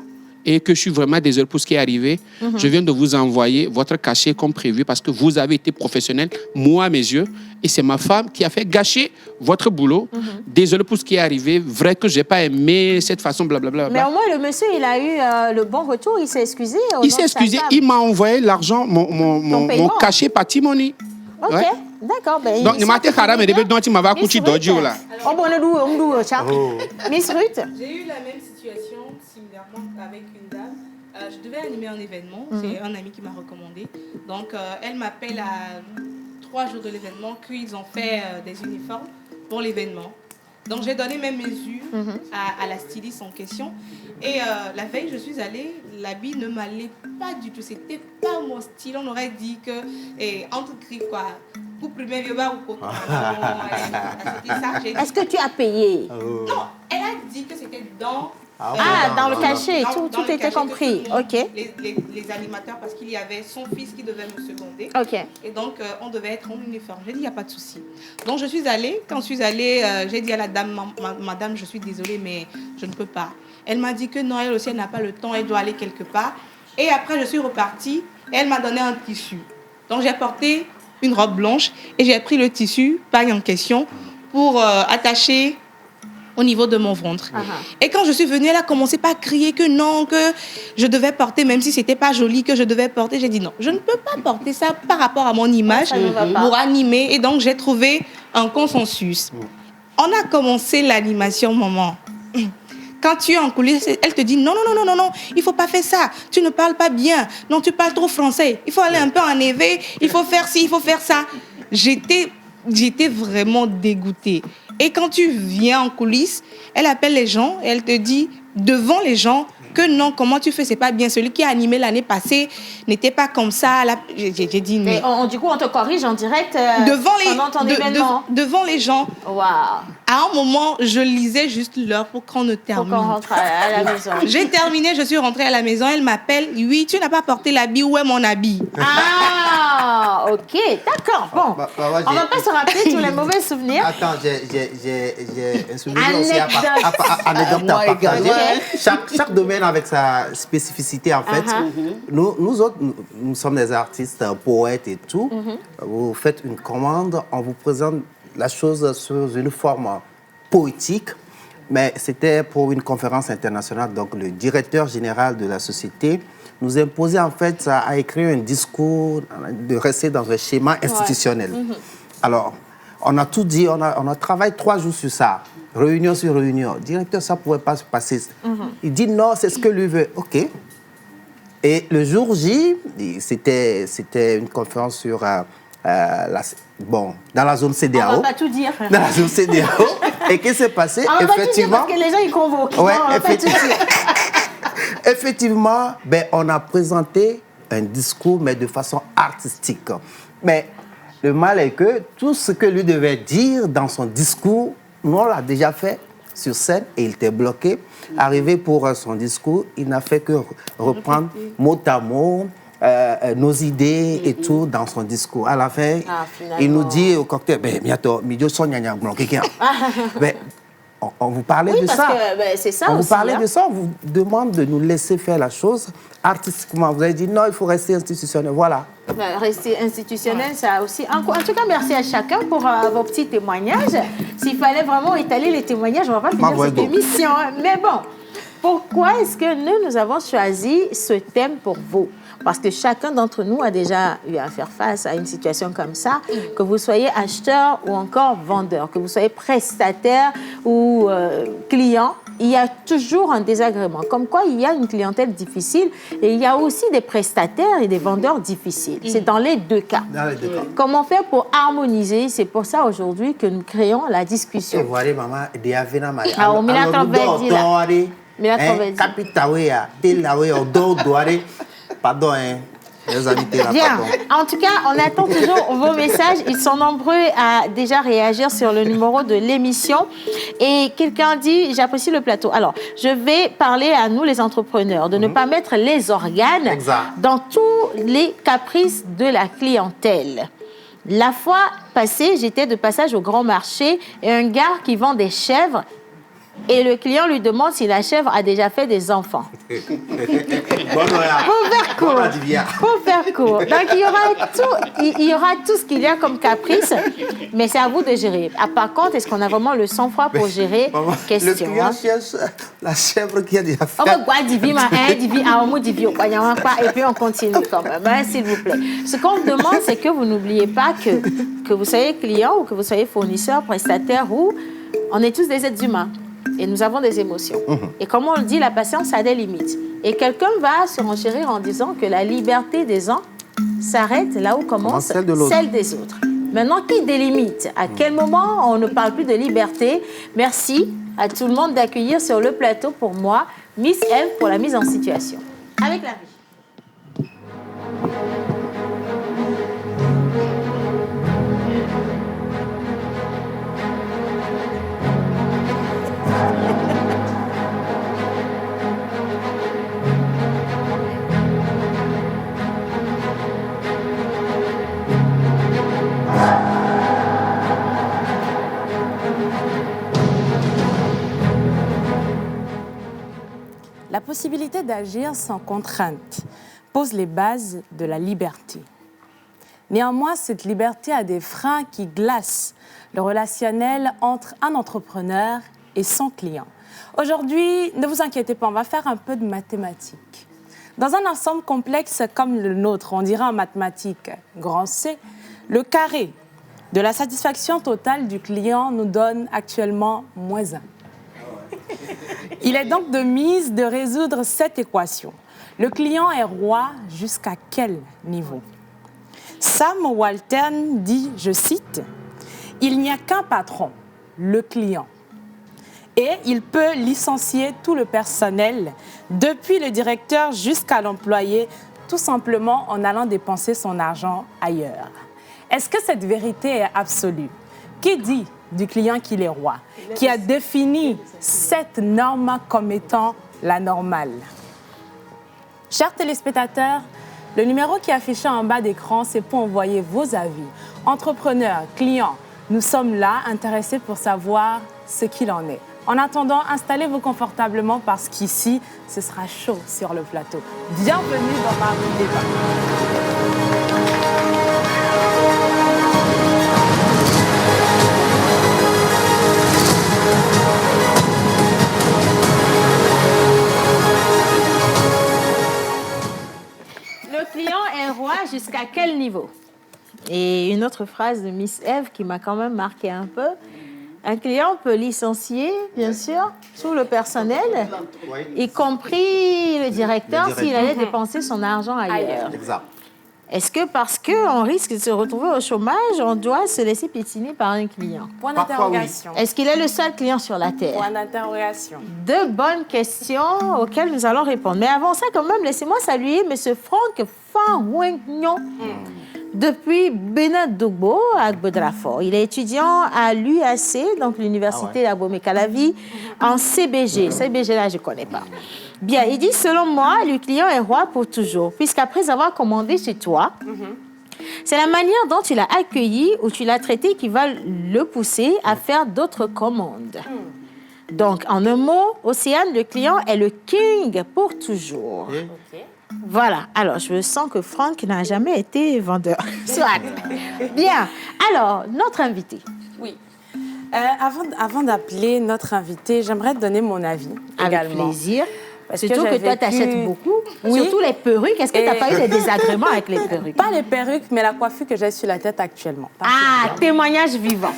Et que je suis vraiment désolé pour ce qui est arrivé. Je viens de vous envoyer votre cachet comme prévu parce que vous avez été professionnel, moi à mes yeux. Et c'est ma femme qui a fait gâcher votre boulot. Désolé pour ce qui est arrivé. Vrai que je n'ai pas aimé cette façon, blablabla. Mais au moins, le monsieur, il a eu le bon retour. Il s'est excusé. Il s'est excusé. Il m'a envoyé l'argent, mon cachet par Timoni. OK. Ouais. D'accord. Ben, donc, tu m'as couché d'audio là. Miss Ruth. J'ai eu la même situation similairement avec une dame. Je devais animer un événement. C'est un ami qui m'a recommandé. Donc, elle m'appelle à 3 jours de l'événement qu'ils ont fait des uniformes pour l'événement. Donc, j'ai donné mes mesures à la styliste en question. Et la veille, je suis allée, l'habit ne m'allait pas du tout. C'était pas mon style. On aurait dit que, entre cris, quoi. Pour primer vieux bar ou quoi. Est-ce que tu as payé? Non, elle a dit que c'était dans... dans le cachet, tout était compris. OK. Les animateurs, parce qu'il y avait son fils qui devait me seconder. OK. Et donc, on devait être en uniforme. J'ai dit, il n'y a pas de souci. Donc, je suis allée. Quand je suis allée, j'ai dit à la dame, madame, je suis désolée, mais je ne peux pas. Elle m'a dit que non, elle aussi, elle n'a pas le temps, elle doit aller quelque part. Et après, je suis repartie. Elle m'a donné un tissu. Donc, j'ai porté une robe blanche et j'ai pris le tissu, paille en question, pour attacher au niveau de mon ventre. Et quand je suis venue, elle a commencé par crier que non, que je devais porter, même si c'était pas joli, que je devais porter. J'ai dit non, je ne peux pas porter ça par rapport à mon image pour animer. Et donc, j'ai trouvé un consensus. On a commencé l'animation, maman. Quand tu es en coulisses, elle te dit non, il faut pas faire ça. Tu ne parles pas bien. Non, tu parles trop français. Il faut aller un peu en éveil. Il faut faire ci, il faut faire ça. J'étais vraiment dégoûtée. Et quand tu viens en coulisses, elle appelle les gens et elle te dit devant les gens que non, comment tu fais, c'est pas bien. Celui qui a animé l'année passée n'était pas comme ça. J'ai dit mais... du coup, on te corrige en direct pendant ton événement. Devant les gens. Waouh. À un moment, je lisais juste l'heure pour qu'on ne termine. Pour qu'on rentre à la maison. J'ai terminé, je suis rentrée à la maison. Elle m'appelle. Oui, tu n'as pas porté l'habit. Où est mon habit? ok, d'accord. Bon, on ne va pas se rappeler tous les mauvais souvenirs. Attends, j'ai un souvenir aussi anecdote à partager. Chaque domaine avec sa spécificité, en fait. Nous autres, nous sommes des artistes, poètes et tout. Vous faites une commande, on vous présente la chose sous une forme poétique. Mais c'était pour une conférence internationale. Donc, le directeur général de la société nous imposait en fait à écrire un discours, de rester dans un schéma institutionnel. Alors, on a tout dit, on a travaillé 3 jours sur ça, réunion sur réunion. Le directeur, ça ne pouvait pas se passer. Il dit non, c'est ce que lui veut. OK. Et le jour J, c'était une conférence sur... dans la zone CEDEAO. On ne va pas tout dire. Dans la zone CEDEAO. Et qu'est-ce qui s'est passé? On va pas tout dire parce que les gens, ils convoquent. Ouais, on va pas tout dire. Effectivement, on a présenté un discours, mais de façon artistique. Mais le mal est que tout ce que lui devait dire dans son discours, nous, on l'a déjà fait sur scène et il était bloqué. Arrivé pour son discours, il n'a fait que reprendre mot à mot nos idées et tout dans son discours. À la fin, il nous dit au cocktail, on vous parlait de ça. C'est ça on aussi. Vous parlait de ça, on vous demande de nous laisser faire la chose artistiquement. Vous avez dit non, il faut rester institutionnel. Voilà. Rester institutionnel, ça aussi. En tout cas, merci à chacun pour vos petits témoignages. S'il fallait vraiment étaler les témoignages, on ne va pas finir cette émission. Mais bon, pourquoi est-ce que nous avons choisi ce thème pour vous? Parce que chacun d'entre nous a déjà eu à faire face à une situation comme ça, que vous soyez acheteur ou encore vendeur, que vous soyez prestataire ou client, il y a toujours un désagrément. Comme quoi, il y a une clientèle difficile et il y a aussi des prestataires et des vendeurs difficiles. C'est dans les deux cas. Comment faire pour harmoniser? C'est pour ça aujourd'hui que nous créons la discussion. Pardon, les amis. Bien. En tout cas, on attend toujours vos messages. Ils sont nombreux à déjà réagir sur le numéro de l'émission. Et quelqu'un dit, j'apprécie le plateau. Alors, je vais parler à nous, les entrepreneurs, de ne pas mettre les organes dans tous les caprices de la clientèle. La fois passée, j'étais de passage au grand marché et un gars qui vend des chèvres. Et le client lui demande si la chèvre a déjà fait des enfants. Pour faire court. Donc, il y aura tout ce qu'il y a comme caprice, mais c'est à vous de gérer. Par contre, est-ce qu'on a vraiment le sang-froid pour gérer? Question. Le client cherche la chèvre qui a déjà fait. Et puis on continue quand même, s'il vous plaît. Ce qu'on vous demande, c'est que vous n'oubliez pas que vous soyez client ou que vous soyez fournisseur, prestataire ou... On est tous des êtres humains. Et nous avons des émotions. Et comme on le dit, la patience a des limites. Et quelqu'un va se renchérir en disant que la liberté des uns s'arrête là où commence celle des autres. Maintenant, qui délimite? À quel moment on ne parle plus de liberté? Merci à tout le monde d'accueillir sur le plateau pour moi Miss Eve pour la mise en situation. Avec la vie. La possibilité d'agir sans contrainte pose les bases de la liberté. Néanmoins, cette liberté a des freins qui glacent le relationnel entre un entrepreneur et son client. Aujourd'hui, ne vous inquiétez pas, on va faire un peu de mathématiques. Dans un ensemble complexe comme le nôtre, on dirait en mathématiques grand C, le carré de la satisfaction totale du client nous donne actuellement -1. Il est donc de mise de résoudre cette équation. Le client est roi jusqu'à quel niveau? Sam Walton dit, je cite, « Il n'y a qu'un patron, le client. Et il peut licencier tout le personnel, depuis le directeur jusqu'à l'employé, tout simplement en allant dépenser son argent ailleurs. » Est-ce que cette vérité est absolue? Qui dit du client qu'il est roi? Qui a défini cette norme comme étant la normale? Chers téléspectateurs, Le numéro qui est affiché en bas d'écran, c'est pour envoyer vos avis. Entrepreneurs, clients, nous sommes là, intéressés pour savoir ce qu'il en est. En attendant, installez-vous confortablement parce qu'ici, ce sera chaud sur le plateau. Bienvenue dans Mardi Débat. Le client est roi jusqu'à quel niveau? Et une autre phrase de Miss Eve qui m'a quand même marqué un peu. Un client peut licencier, bien sûr, tout le personnel, y compris le directeur s'il allait dépenser son argent ailleurs. Exact. Est-ce que parce qu'on risque de se retrouver au chômage, on doit se laisser piétiner par un client? Point d'interrogation. Est-ce qu'il est le seul client sur la Terre? Point d'interrogation. Deux bonnes questions auxquelles nous allons répondre. Mais avant ça, quand même, laissez-moi saluer M. Franck Fanwengnon. Depuis Bénin Dogbo à Gbedrafort. Il est étudiant à l'UAC, donc l'Université d'Abomey-Calavi, en CBG. CBG, là, je ne connais pas. Bien, il dit, selon moi, le client est roi pour toujours, puisqu'après avoir commandé chez toi, c'est la manière dont tu l'as accueilli ou tu l'as traité qui va le pousser à faire d'autres commandes. Donc, en un mot, Océane, le client est le king pour toujours. Voilà. Alors, je sens que Franck n'a jamais été vendeur. Soit. Bien. Alors, notre invité. Oui. Avant d'appeler notre invité, j'aimerais te donner mon avis également. Avec plaisir. Parce Surtout que toi, tu achètes beaucoup. Oui. Surtout les perruques. Est-ce que tu n'as pas eu des désagréments avec les perruques? Pas les perruques, mais la coiffure que j'ai sur la tête actuellement. Témoignage vivant.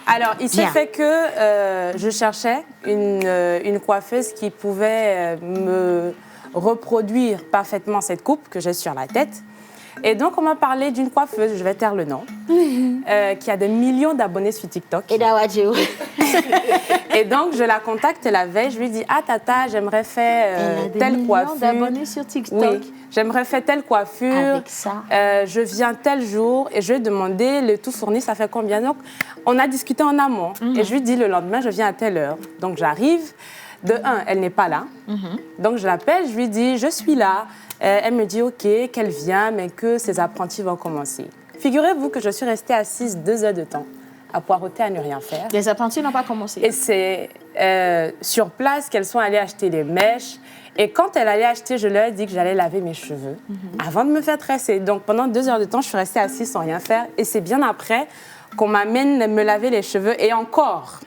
Alors, il s'est fait que je cherchais une coiffeuse qui pouvait me reproduire parfaitement cette coupe que j'ai sur la tête. Et donc, on m'a parlé d'une coiffeuse, je vais taire le nom, qui a des millions d'abonnés sur TikTok. Et donc, je la contacte la veille, je lui dis « Ah, Tata, j'aimerais faire telle coiffure. » d'abonnés sur TikTok. Oui, j'aimerais faire telle coiffure. Avec ça. Je viens tel jour et je lui ai demandé le tout fourni, ça fait combien? Donc, on a discuté en amont. Et je lui dis le lendemain, je viens à telle heure. Donc, j'arrive. De un, elle n'est pas là. Donc, je l'appelle, je lui dis, je suis là. Elle me dit, OK, qu'elle vient, mais que ses apprentis vont commencer. Figurez-vous que je suis restée assise 2 heures de temps à poireauter, à ne rien faire. Les apprentis n'ont pas commencé. Et c'est sur place qu'elles sont allées acheter les mèches. Et quand elle allait acheter, je leur ai dit que j'allais laver mes cheveux avant de me faire tresser. Donc, pendant 2 heures de temps, je suis restée assise sans rien faire. Et c'est bien après qu'on m'amène me laver les cheveux. Et encore...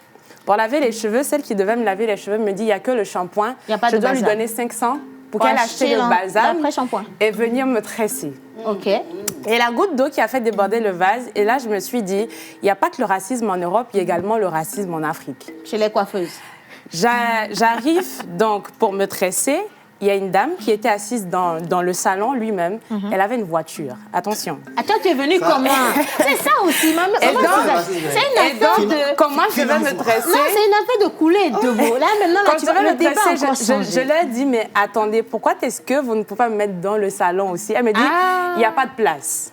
Pour laver les cheveux, celle qui devait me laver les cheveux me dit il n'y a que le shampoing. Je dois lui donner 500 pour qu'elle achète le balsame et venir me tresser. OK. Et la goutte d'eau qui a fait déborder le vase. Et là, je me suis dit, il n'y a pas que le racisme en Europe, il y a également le racisme en Afrique. Chez les coiffeuses. J'arrive donc pour me tresser. Il y a une dame qui était assise dans le salon lui-même. Elle avait une voiture. Attention. Attends, tu es venue comment? C'est ça aussi, maman. C'est une affaire de... Comment je vais me tresser? Non, c'est une affaire de couler debout. Là, maintenant, quand tu vas me tresser, je leur ai dit, mais attendez, pourquoi est-ce que vous ne pouvez pas me mettre dans le salon aussi? Elle me dit, il n'y a pas de place.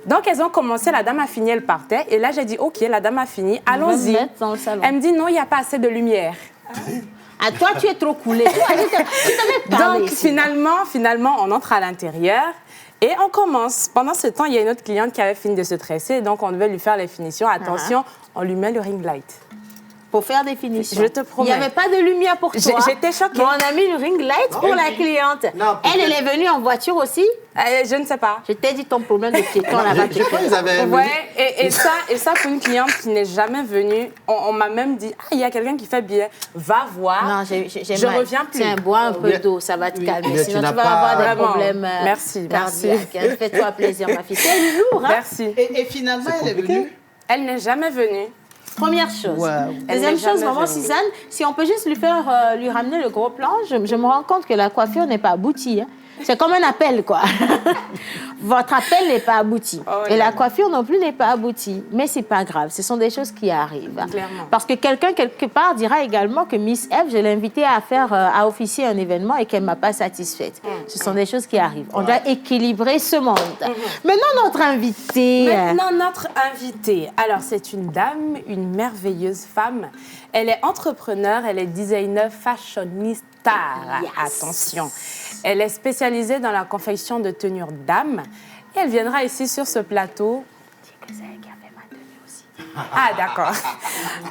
Donc, elles ont commencé, la dame a fini, elle partait. Et là, j'ai dit, OK, la dame a fini, allons-y. Elle me dit, non, il n'y a pas assez de lumière. À toi, tu es trop coulée. Donc, finalement, on entre à l'intérieur et on commence. Pendant ce temps, il y a une autre cliente qui avait fini de se tresser. Donc, on devait lui faire les finitions. Attention, on lui met le ring light. Pour faire des finitions. Je te promets. Il n'y avait pas de lumière pour toi. J'étais choquée. On a mis le ring light pour la cliente. Non, elle est venue en voiture aussi? Je ne sais pas. Je t'ai dit ton problème de piéton là-bas. Et ça, pour une cliente qui n'est jamais venue, on m'a même dit, il y a quelqu'un qui fait bien, va voir. Non, je reviens plus. Tiens, bois un peu d'eau, ça va te calmer. Sinon, tu vas avoir des problèmes cardiaques. Fais-toi plaisir, ma fille. C'est lourd, hein? Merci. Et finalement, elle est venue? Elle n'est jamais venue. Première chose. Wow. Deuxième chose, maman Suzanne, si on peut juste lui ramener le gros plan, je me rends compte que la coiffure n'est pas aboutie. Hein. C'est comme un appel, quoi. Votre appel n'est pas abouti. Et la coiffure non plus n'est pas aboutie. Mais ce n'est pas grave. Ce sont des choses qui arrivent. Clairement. Parce que quelqu'un, quelque part, dira également que Miss Eve, je l'ai invitée à officier un événement et qu'elle ne m'a pas satisfaite. Ce sont des choses qui arrivent. On doit équilibrer ce monde. Maintenant, notre invitée. Alors, c'est une dame, une merveilleuse femme. Elle est entrepreneur, elle est designer, fashioniste, star. Attention. Elle est spécialisée dans la confection de tenues dames et elle viendra ici sur ce plateau. Ah, d'accord.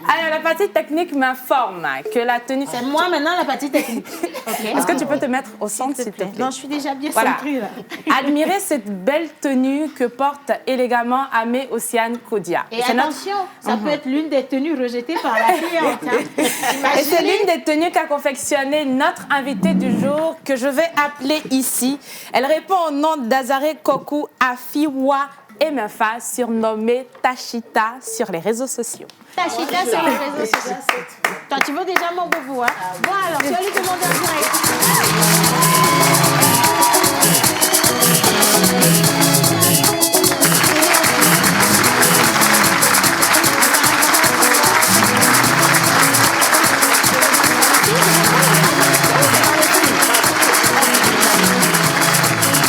Alors, la partie technique m'informe que la tenue... C'est moi maintenant la partie technique. Okay. Est-ce que tu peux te mettre au centre, s'il te plaît? Non, je suis déjà bien centrée, là. Admirez cette belle tenue que porte élégamment Amé Océane Kodia. Et attention, ça peut être l'une des tenues rejetées par la cliente. Et c'est l'une des tenues qu'a confectionné notre invitée du jour, que je vais appeler ici. Elle répond au nom d'Azaré Kokou Afiwa Emefa, surnommée Tachita sur les réseaux sociaux. Tachita sur les réseaux sociaux. Toi, tu veux déjà mon boubou, hein? Bon, alors, tu vas lui demander en direct.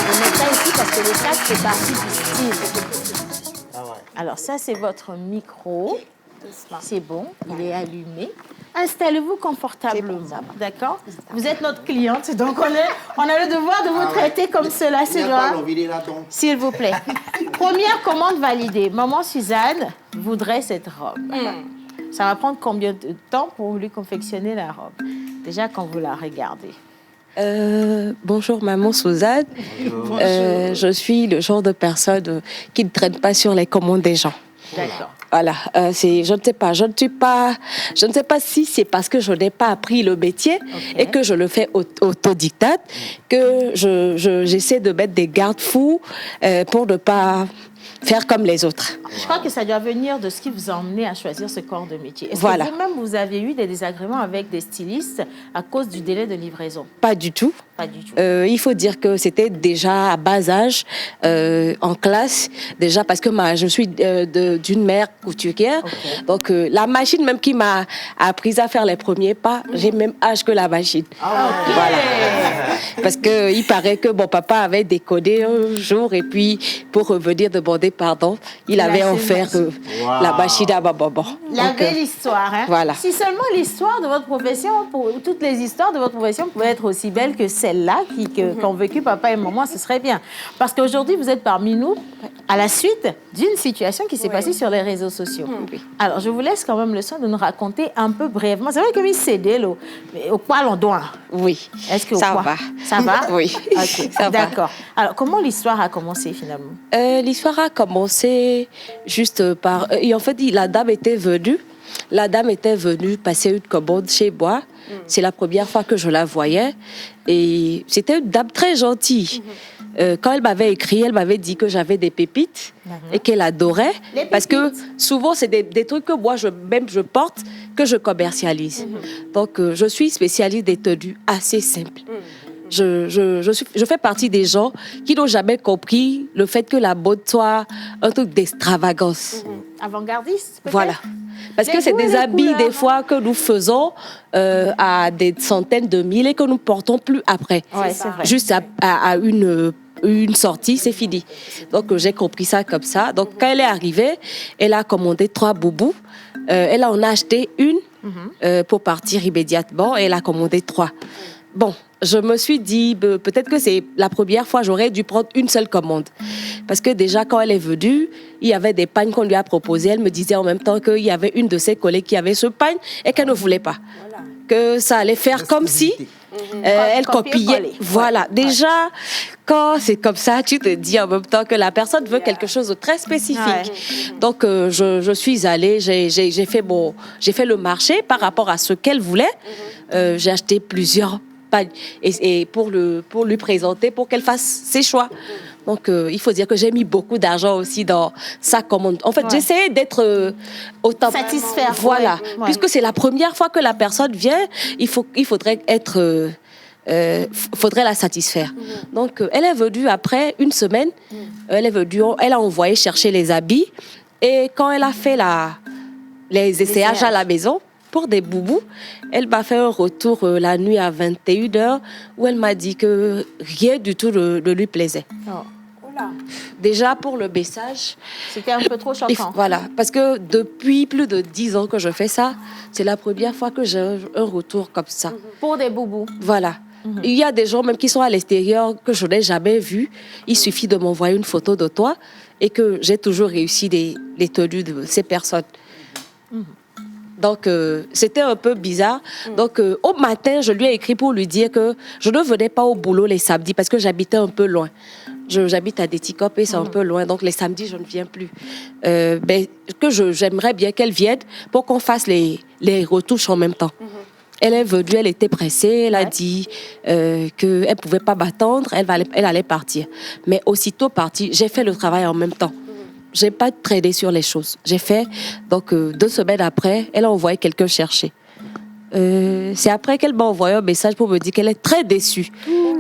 On met ça ici parce que le sac, c'est parti du style. Alors ça, c'est votre micro. C'est bon, il est allumé. Installez-vous confortablement, d'accord? Vous êtes notre cliente, donc on a le devoir de vous traiter comme cela, c'est vrai. S'il vous plaît. Première commande validée. Maman Suzanne voudrait cette robe. Ça va prendre combien de temps pour lui confectionner la robe? Déjà, quand vous la regardez. Bonjour maman Suzanne. Bonjour. Je suis le genre de personne qui ne traîne pas sur les commandes des gens. D'accord. Voilà, je ne sais pas si c'est parce que je n'ai pas appris le métier et que je le fais autodidacte que j'essaie de mettre des garde-fous pour ne pas faire comme les autres. Je crois que ça doit venir de ce qui vous a emmené à choisir ce corps de métier. Est-ce voilà. que vous-même, vous avez eu des désagréments avec des stylistes à cause du délai de livraison? Pas du tout. Pas du tout. Il faut dire que c'était déjà à bas âge, en classe, déjà parce que je suis d'une mère couturière. Donc la machine même qui m'a appris à faire les premiers pas, j'ai même âge que la machine. Voilà. Parce qu'il paraît que mon papa avait décodé un jour et puis pour revenir demander pardon, il avait offert la machine à ma maman. La belle histoire. Hein? Voilà. Si seulement l'histoire de votre profession, toutes les histoires de votre profession pouvaient être aussi belles que celle-là qu'ont vécu papa et maman, ce serait bien. Parce qu'aujourd'hui, vous êtes parmi nous à la suite d'une situation qui s'est passée sur les réseaux sociaux. Alors, je vous laisse quand même le soin de nous raconter un peu brièvement. C'est vrai que c'est l'eau, mais au quoi l'on doit? Oui. Est-ce que ça va? Ça va? Oui. Okay. D'accord. Alors, comment l'histoire a commencé finalement? L'histoire a commencé juste par... et en fait, la dame était venue. La dame était venue passer une commande chez moi. C'est la première fois que je la voyais. Et c'était une dame très gentille. Quand elle m'avait écrit, elle m'avait dit que j'avais des pépites et qu'elle adorait. Parce que souvent, c'est des trucs que moi, je porte, que je commercialise. Donc, je suis spécialiste des tenues assez simples. Je fais partie des gens qui n'ont jamais compris le fait que la mode soit un truc d'extravagance. Avant-gardiste, peut-être? Voilà. Parce que c'est des habits, des fois, que nous faisons à des centaines de mille et que nous ne portons plus après. Ouais, c'est vrai. Juste à une sortie, c'est fini. Donc, j'ai compris ça comme ça. Donc, quand elle est arrivée, elle a commandé 3 boubous. Elle en a acheté une pour partir immédiatement et elle a commandé 3. Bon, je me suis dit, peut-être que c'est la première fois, j'aurais dû prendre une seule commande. Parce que déjà, quand elle est venue, il y avait des pagnes qu'on lui a proposées. Elle me disait en même temps qu'il y avait une de ses collègues qui avait ce pagne et qu'elle ne voulait pas. Voilà. Que ça allait faire comme si elle copiait. Voilà. Déjà, quand c'est comme ça, tu te dis en même temps que la personne veut quelque chose de très spécifique. Donc, je suis allée, j'ai fait le marché par rapport à ce qu'elle voulait. J'ai acheté plusieurs pagnes et pour lui présenter, pour qu'elle fasse ses choix. Donc, il faut dire que j'ai mis beaucoup d'argent aussi dans sa commande. En fait, j'essayais d'être autant... Satisfaire. Voilà. Puisque c'est la première fois que la personne vient, il faudrait être... faudrait la satisfaire. Donc, elle est venue après une semaine. Elle a envoyé chercher les habits. Et quand elle a fait les essayages à la maison, pour des boubous, elle m'a fait un retour la nuit à 21h où elle m'a dit que rien du tout ne lui plaisait. Déjà, pour le baissage... C'était un peu trop choquant. Voilà, parce que depuis plus de 10 ans que je fais ça, c'est la première fois que j'ai un retour comme ça. Pour des boubous. Voilà. Il y a des gens même qui sont à l'extérieur que je n'ai jamais vus. Il suffit de m'envoyer une photo de toi et que j'ai toujours réussi les tenues de ces personnes. Donc, c'était un peu bizarre. Donc, au matin, je lui ai écrit pour lui dire que je ne venais pas au boulot les samedis parce que j'habitais un peu loin. J'habite à Déticop et c'est un peu loin. Donc, les samedis, je ne viens plus. J'aimerais bien qu'elle vienne pour qu'on fasse les retouches en même temps. Elle est venue, elle était pressée, elle a dit qu'elle ne pouvait pas m'attendre, elle allait partir. Mais aussitôt partie, j'ai fait le travail en même temps. Je n'ai pas tradé sur les choses. J'ai fait, donc 2 semaines après, elle a envoyé quelqu'un chercher. C'est après qu'elle m'a envoyé un message pour me dire qu'elle est très déçue.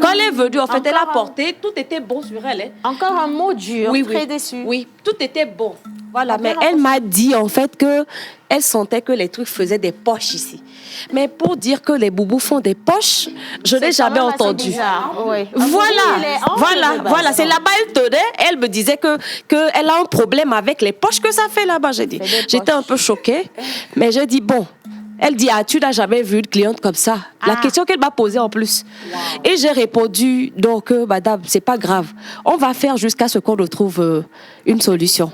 Quand elle est venue, en fait, elle a porté, tout était bon sur elle. Hein. Encore un mot dur, très déçue. Oui, tout était bon. Voilà, mais elle m'a dit en fait qu'elle sentait que les trucs faisaient des poches ici. Mais pour dire que les boubous font des poches, je n'ai jamais entendu. Oui. Voilà. C'est là-bas, elle tenait, elle me disait qu'elle a un problème avec les poches que ça fait là-bas. J'étais un peu choquée, mais j'ai dit bon. Elle dit, tu n'as jamais vu une cliente comme ça? La question qu'elle m'a posée en plus. Et j'ai répondu, donc, madame, c'est pas grave. On va faire jusqu'à ce qu'on trouve une solution.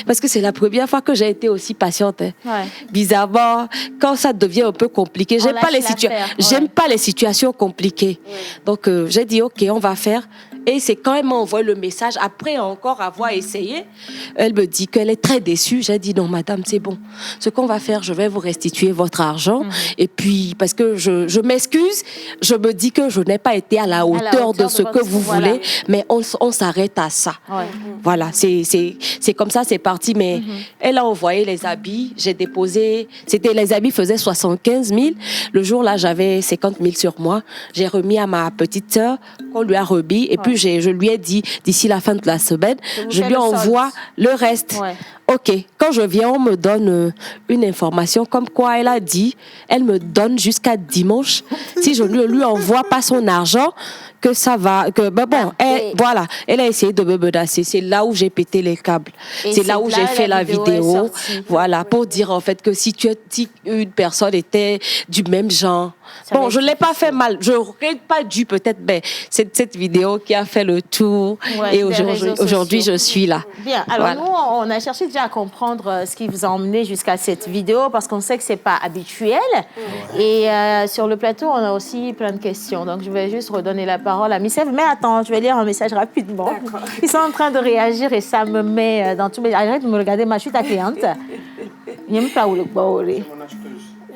Parce que c'est la première fois que j'ai été aussi patiente. Hein. Ouais. Bizarrement, quand ça devient un peu compliqué, j'aime pas les situations compliquées. Ouais. Donc, j'ai dit, OK, on va faire. Et c'est quand elle m'a envoyé le message, après encore avoir essayé, elle me dit qu'elle est très déçue. J'ai dit, non, madame, c'est bon. Ce qu'on va faire, je vais vous restituer votre argent. Et puis, parce que je m'excuse, je me dis que je n'ai pas été à la hauteur de ce que vous voulez, mais on s'arrête à ça. Ouais. Voilà, c'est comme ça, c'est parti. Mais elle a envoyé les habits, j'ai déposé, les habits faisaient 75 000. Le jour-là, j'avais 50 000 sur moi. J'ai remis à ma petite sœur, qu'on lui a remis. Et puis, je lui ai dit, d'ici la fin de la semaine, je lui envoie le reste. Ouais. OK, quand je viens, on me donne une information comme quoi elle a dit, elle me donne jusqu'à dimanche. Si je ne lui envoie pas son argent, que ça va, voilà, elle a essayé de me menacer. C'est là où j'ai pété les câbles. C'est là où j'ai fait la vidéo. Voilà, pour dire en fait que si une personne était du même genre, bon, je ne l'ai pas fait mal. Je n'aurais pas dû peut-être, mais c'est cette vidéo qui a fait le tour. Ouais, et aujourd'hui, je suis là. Bien, alors nous, on a cherché déjà à comprendre ce qui vous a emmené jusqu'à cette vidéo parce qu'on sait que ce n'est pas habituel. Et sur le plateau, on a aussi plein de questions. Donc, je vais juste redonner la parole à Miss Eve. Mais attends, je vais lire un message rapidement. Ils sont en train de réagir et ça me met dans tous mes... Arrête de me regarder, je suis ta cliente. Il n'y a même pas où le baoulé.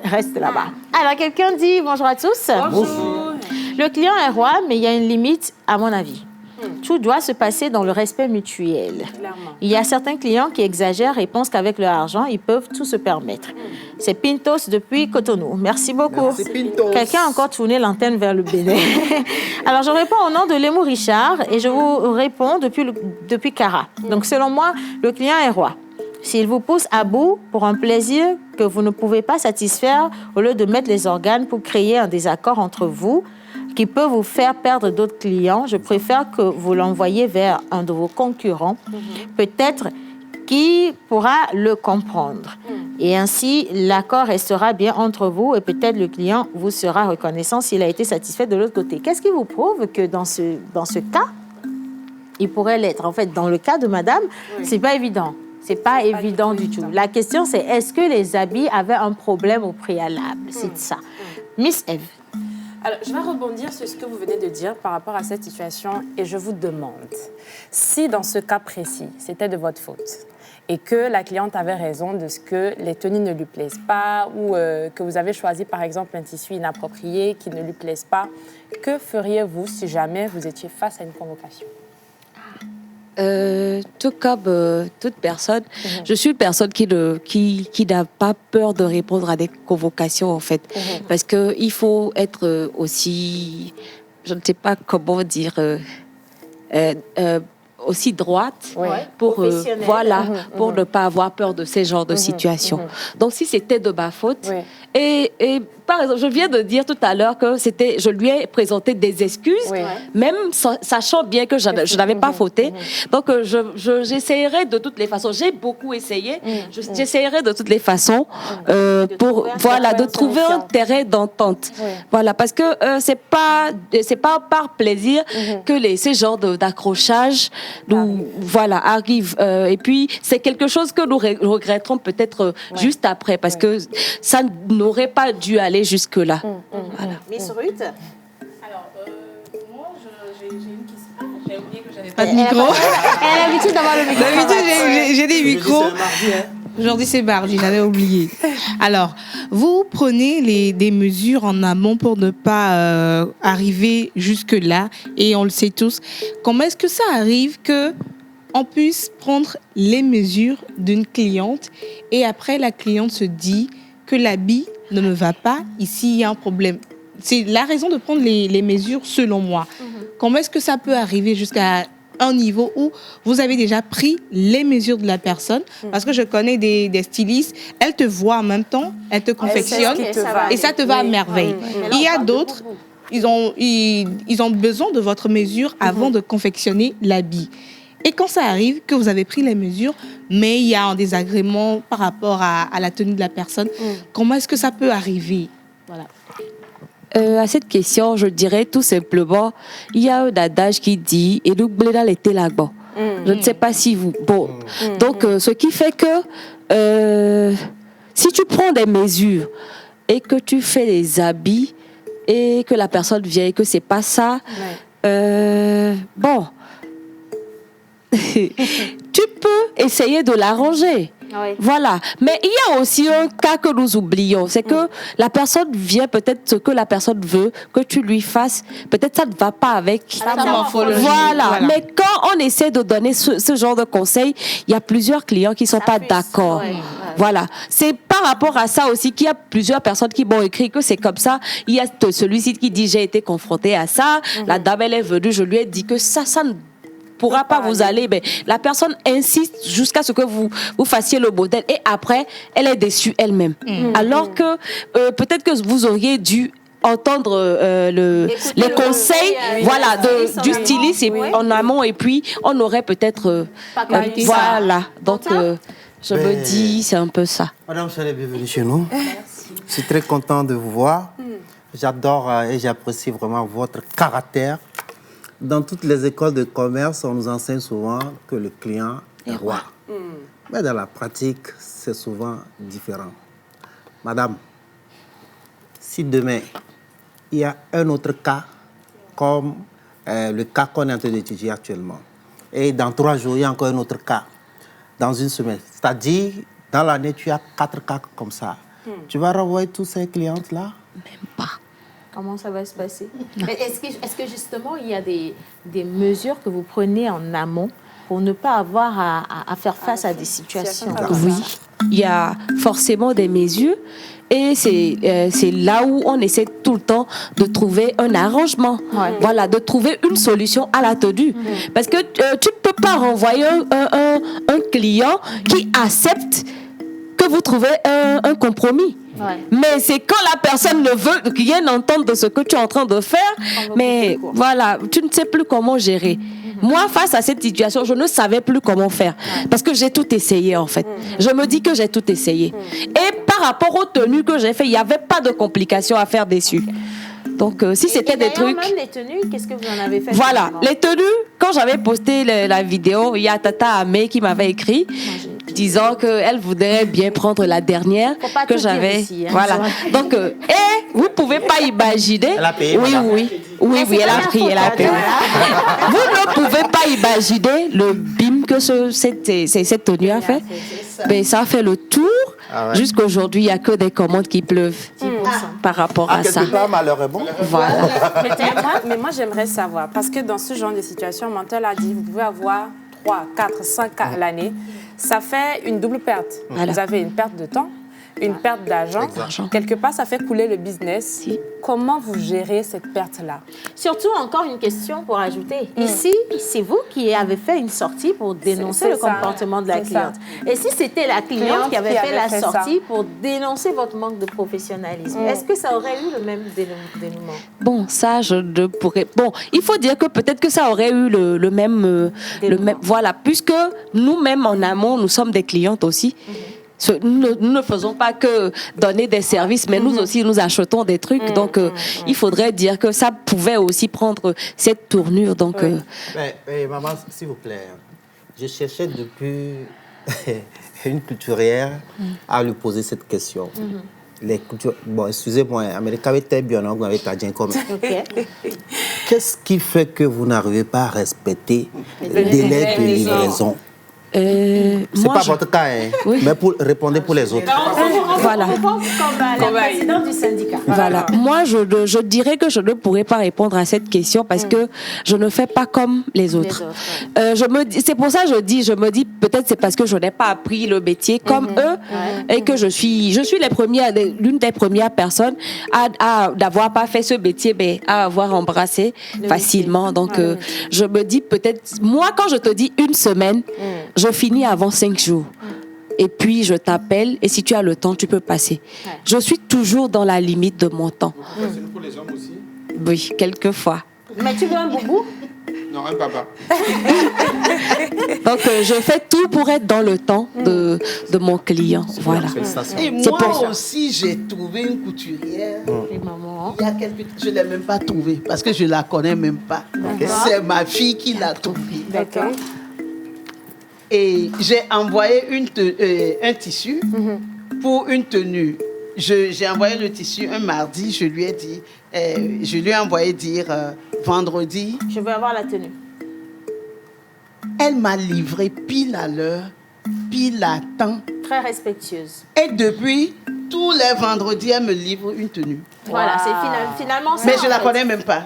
Reste là-bas. Alors, quelqu'un dit bonjour à tous. Bonjour. Le client est roi, mais il y a une limite, à mon avis. Tout doit se passer dans le respect mutuel. Clairement. Il y a certains clients qui exagèrent et pensent qu'avec leur argent, ils peuvent tout se permettre. C'est Pintos depuis Cotonou. Merci beaucoup. Quelqu'un a encore tourné l'antenne vers le Bénin. Alors, je réponds au nom de Lémou Richard et je vous réponds depuis Cara. Donc, selon moi, le client est roi. S'il vous pousse à bout pour un plaisir que vous ne pouvez pas satisfaire, au lieu de mettre les organes pour créer un désaccord entre vous, qui peut vous faire perdre d'autres clients, je préfère que vous l'envoyiez vers un de vos concurrents, peut-être qui pourra le comprendre. Et ainsi, l'accord restera bien entre vous et peut-être le client vous sera reconnaissant s'il a été satisfait de l'autre côté. Qu'est-ce qui vous prouve que dans ce cas, il pourrait l'être? En fait, dans le cas de madame, c'est pas évident. C'est pas évident du tout. La question, c'est est-ce que les habits avaient un problème au préalable? C'est ça. Miss Eve. Alors, je vais rebondir sur ce que vous venez de dire par rapport à cette situation et je vous demande si dans ce cas précis, c'était de votre faute et que la cliente avait raison de ce que les tenues ne lui plaisent pas ou que vous avez choisi par exemple un tissu inapproprié qui ne lui plaise pas, que feriez-vous si jamais vous étiez face à une convocation? Tout comme toute personne, je suis une personne qui n'a pas peur de répondre à des convocations, en fait. Parce qu'il faut être aussi, je ne sais pas comment dire, aussi droite pour, pour ne pas avoir peur de ces genres de situations. Donc, si c'était de ma faute, et par exemple, je viens de dire tout à l'heure que je lui ai présenté des excuses, même sachant bien que je n'avais pas fauté. Donc, j'essaierai de toutes les façons. J'ai beaucoup essayé. J'essaierai de toutes les façons de trouver un terrain d'entente. Voilà, parce que c'est pas par plaisir que ces genres d'accrochage arrivent. Et puis, c'est quelque chose que nous regretterons peut-être juste après, parce que ça n'aurait pas dû aller jusque-là. Voilà. Miss Ruth? Alors, moi, j'ai une question. J'ai oublié que j'avais pas de micro. Elle a l'habitude d'avoir le micro. D'habitude, j'ai des micros. Aujourd'hui, c'est mardi, j'avais oublié. Alors, vous prenez des mesures en amont pour ne pas arriver jusque-là, et on le sait tous. Comment est-ce que ça arrive qu'on puisse prendre les mesures d'une cliente et après, la cliente se dit que l'habit ne me va pas, ici, il y a un problème. C'est la raison de prendre les mesures, selon moi. Comment est-ce que ça peut arriver jusqu'à un niveau où vous avez déjà pris les mesures de la personne? Parce que je connais des stylistes, elles te voient en même temps, elles te confectionnent et ça te va à merveille. Il y a d'autres, ils ont besoin de votre mesure avant de confectionner l'habit. Et quand ça arrive que vous avez pris les mesures, mais il y a un désagrément par rapport à la tenue de la personne, comment est-ce que ça peut arriver? Voilà. À cette question, je dirais tout simplement, il y a un adage qui dit « Et l'oubliez dans l'été là-bas ». Je ne sais pas si vous... Bon. Donc, ce qui fait que si tu prends des mesures et que tu fais des habits et que la personne vient et que c'est pas ça, bon... tu peux essayer de l'arranger. Voilà. Mais il y a aussi un cas que nous oublions, c'est que la personne vient, peut-être ce que la personne veut que tu lui fasses, peut-être ça ne va pas avec. Voilà. Mais quand on essaie de donner ce genre de conseils, il y a plusieurs clients qui ne sont pas d'accord. Voilà. C'est par rapport à ça aussi qu'il y a plusieurs personnes qui m'ont écrit que c'est comme ça. Il y a celui-ci qui dit j'ai été confronté à ça. La dame, elle est venue, je lui ai dit que ça ne pourra pas vous aller, mais la personne insiste jusqu'à ce que vous fassiez le modèle et après, elle est déçue elle-même. Alors que peut-être que vous auriez dû entendre les conseils du styliste en amont et puis on aurait peut-être... voilà. Donc, je me dis, c'est un peu ça. Madame, soyez bienvenue chez nous. Merci. Je suis très content de vous voir. J'adore et j'apprécie vraiment votre caractère. Dans toutes les écoles de commerce, on nous enseigne souvent que le client est roi. Mais dans la pratique, c'est souvent différent. Madame, si demain, il y a un autre cas, comme le cas qu'on est en train d'étudier actuellement, et dans 3 jours, il y a encore un autre cas, dans une semaine, c'est-à-dire, dans l'année, tu as 4 cas comme ça. Tu vas renvoyer tous ces clientes-là? Même pas. Comment ça va se passer? Est-ce que justement, il y a des mesures que vous prenez en amont pour ne pas avoir à faire face à des situations comme ça? Oui, il y a forcément des mesures et c'est là où on essaie tout le temps de trouver un arrangement. Voilà, de trouver une solution à la tenue. Parce que tu ne peux pas renvoyer un client qui accepte que vous trouvez un compromis. Mais c'est quand la personne ne veut rien entendre de ce que tu es en train de faire, mais voilà, tu ne sais plus comment gérer. Moi, face à cette situation, je ne savais plus comment faire. Parce que j'ai tout essayé, en fait. Je me dis que j'ai tout essayé. Et par rapport aux tenues que j'ai fait, il n'y avait pas de complications à faire dessus. Donc, si c'était des trucs... même les tenues, qu'est-ce que vous en avez fait? Voilà, les tenues, quand j'avais posté la vidéo, il y a Tata Amé qui m'avait écrit disant qu'elle voudrait bien prendre la dernière que j'avais. Voilà. Donc, vous ne pouvez pas imaginer... Elle a payé, Oui, elle a pris, elle a payé. Vous ne pouvez pas imaginer le bim que cette tenue a fait. Mais ça a fait le tour. Jusqu'à aujourd'hui, il n'y a que des commandes qui pleuvent par rapport à ça. Malheur est bon. Voilà. Mais moi, j'aimerais savoir, parce que dans ce genre de situation, Mantel a dit, vous pouvez avoir 3, 4, 5 cas à l'année. Ça fait une double perte. Vous avez une perte de temps, une perte d'argent. Exact. Quelque part, ça fait couler le business. Comment vous gérez cette perte-là? Surtout, encore une question pour ajouter. Ici, c'est vous qui avez fait une sortie pour dénoncer C'est le ça. comportement de la C'est cliente. Et si c'était la cliente qui avait fait la fait sortie pour dénoncer votre manque de professionnalisme, est-ce que ça aurait eu le même dénouement? Bon, ça, je ne pourrais... Bon, il faut dire que peut-être que ça aurait eu le même... Voilà, puisque nous-mêmes, en amont, nous sommes des clientes aussi. Nous ne faisons pas que donner des services, mais nous aussi, nous achetons des trucs. Donc, il faudrait dire que ça pouvait aussi prendre cette tournure. Donc, maman, s'il vous plaît, je cherchais depuis une couturière à lui poser cette question. Les coutures... Bon, excusez-moi, Américain était bien, on avait pas bien comme. Qu'est-ce qui fait que vous n'arrivez pas à respecter le délai de livraison? C'est pas votre cas, hein, mais pour répondre pour les autres. Voilà. Comme la présidente du syndicat. Voilà. Moi, je dirais que je ne pourrais pas répondre à cette question parce que je ne fais pas comme les autres. C'est pour ça que je me dis peut-être c'est parce que je n'ai pas appris le métier comme eux et que je suis l'une des premières personnes à n'avoir pas fait ce métier, mais à avoir embrassé facilement. Donc, je me dis peut-être, moi, quand je te dis une semaine, je finis avant 5 jours. Et puis, je t'appelle et si tu as le temps, tu peux passer. Je suis toujours dans la limite de mon temps. C'est pour les hommes aussi? Oui, quelquefois. Mais tu veux un boubou? Non, un papa. Donc, je fais tout pour être dans le temps de mon client. Voilà. Et moi aussi, j'ai trouvé une couturière. Et maman? Il y a je ne l'ai même pas trouvée parce que je ne la connais même pas. C'est ma fille qui l'a trouvée. D'accord. Et j'ai envoyé un tissu pour une tenue. J'ai envoyé le tissu un mardi, je lui ai envoyé dire vendredi. Je veux avoir la tenue. Elle m'a livré pile à l'heure, pile à temps. Très respectueuse. Et depuis, tous les vendredis, elle me livre une tenue. Voilà, c'est finalement ça. Mais je ne la connais même pas.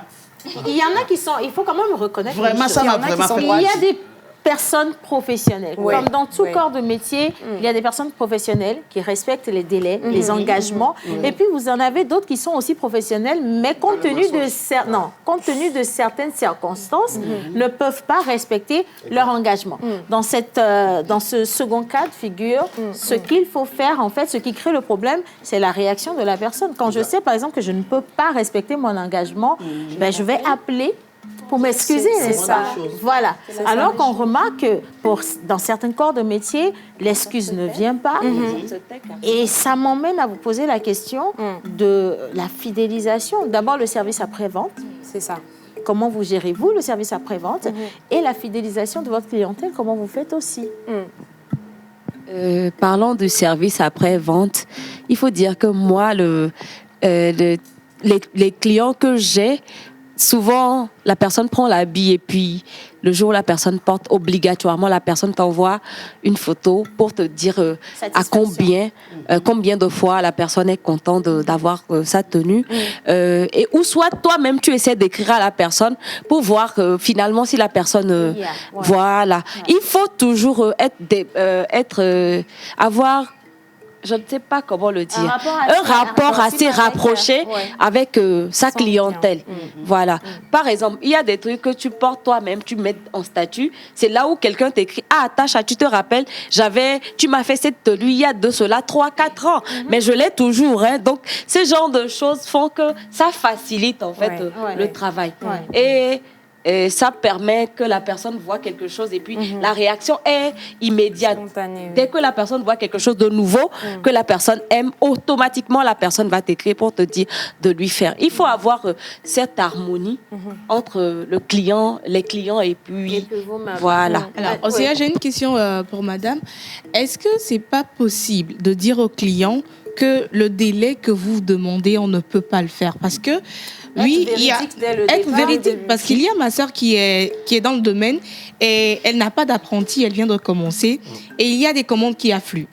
Il y en a qui sont, il faut quand même reconnaître. Vraiment, ça m'a vraiment fait. Il y a des personnes professionnelles. Oui. Comme dans tout corps de métier, il y a des personnes professionnelles qui respectent les délais, les engagements. Et puis, vous en avez d'autres qui sont aussi professionnels, mais compte tenu de certaines circonstances, ne peuvent pas respecter leur engagement. Dans ce second cas de figure, ce qu'il faut faire, en fait, ce qui crée le problème, c'est la réaction de la personne. Quand je sais, par exemple, que je ne peux pas respecter mon engagement, je vais appeler pour m'excuser, c'est ça. Voilà. Alors qu'on remarque que dans certains corps de métier, l'excuse ne vient pas. Et ça m'emmène à vous poser la question de la fidélisation. D'abord, le service après-vente. C'est ça. Comment vous gérez-vous le service après-vente? Et la fidélisation de votre clientèle, comment vous faites aussi? Parlant du service après-vente, il faut dire que moi, les clients que j'ai, souvent, la personne prend l'habit et puis le jour où la personne porte, obligatoirement, la personne t'envoie une photo pour te dire à combien de fois la personne est contente d'avoir sa tenue. Et ou soit toi-même, tu essaies d'écrire à la personne pour voir finalement si la personne... Voilà. Il faut toujours avoir... Je ne sais pas comment le dire. Un rapport assez rapproché avec sa clientèle. Voilà. Par exemple, il y a des trucs que tu portes toi-même, tu mets en statut. C'est là où quelqu'un t'écrit: ah, Tacha, tu te rappelles, tu m'as fait cette tenue il y a de cela 3-4 ans. Mais je l'ai toujours. Hein. Donc, ce genre de choses font que ça facilite en fait le travail. Et ça permet que la personne voit quelque chose et puis la réaction est immédiate. Dès que la personne voit quelque chose de nouveau, que la personne aime, automatiquement la personne va t'écrire pour te dire de lui faire. Il faut avoir cette harmonie entre les clients et puis voilà. Alors, Océa, j'ai une question pour madame. Est-ce que c'est pas possible de dire aux clients que le délai que vous demandez, on ne peut pas le faire? Parce que oui, il y a être véridique, parce qu'il y a ma sœur qui est dans le domaine et elle n'a pas d'apprenti, elle vient de commencer et il y a des commandes qui affluent.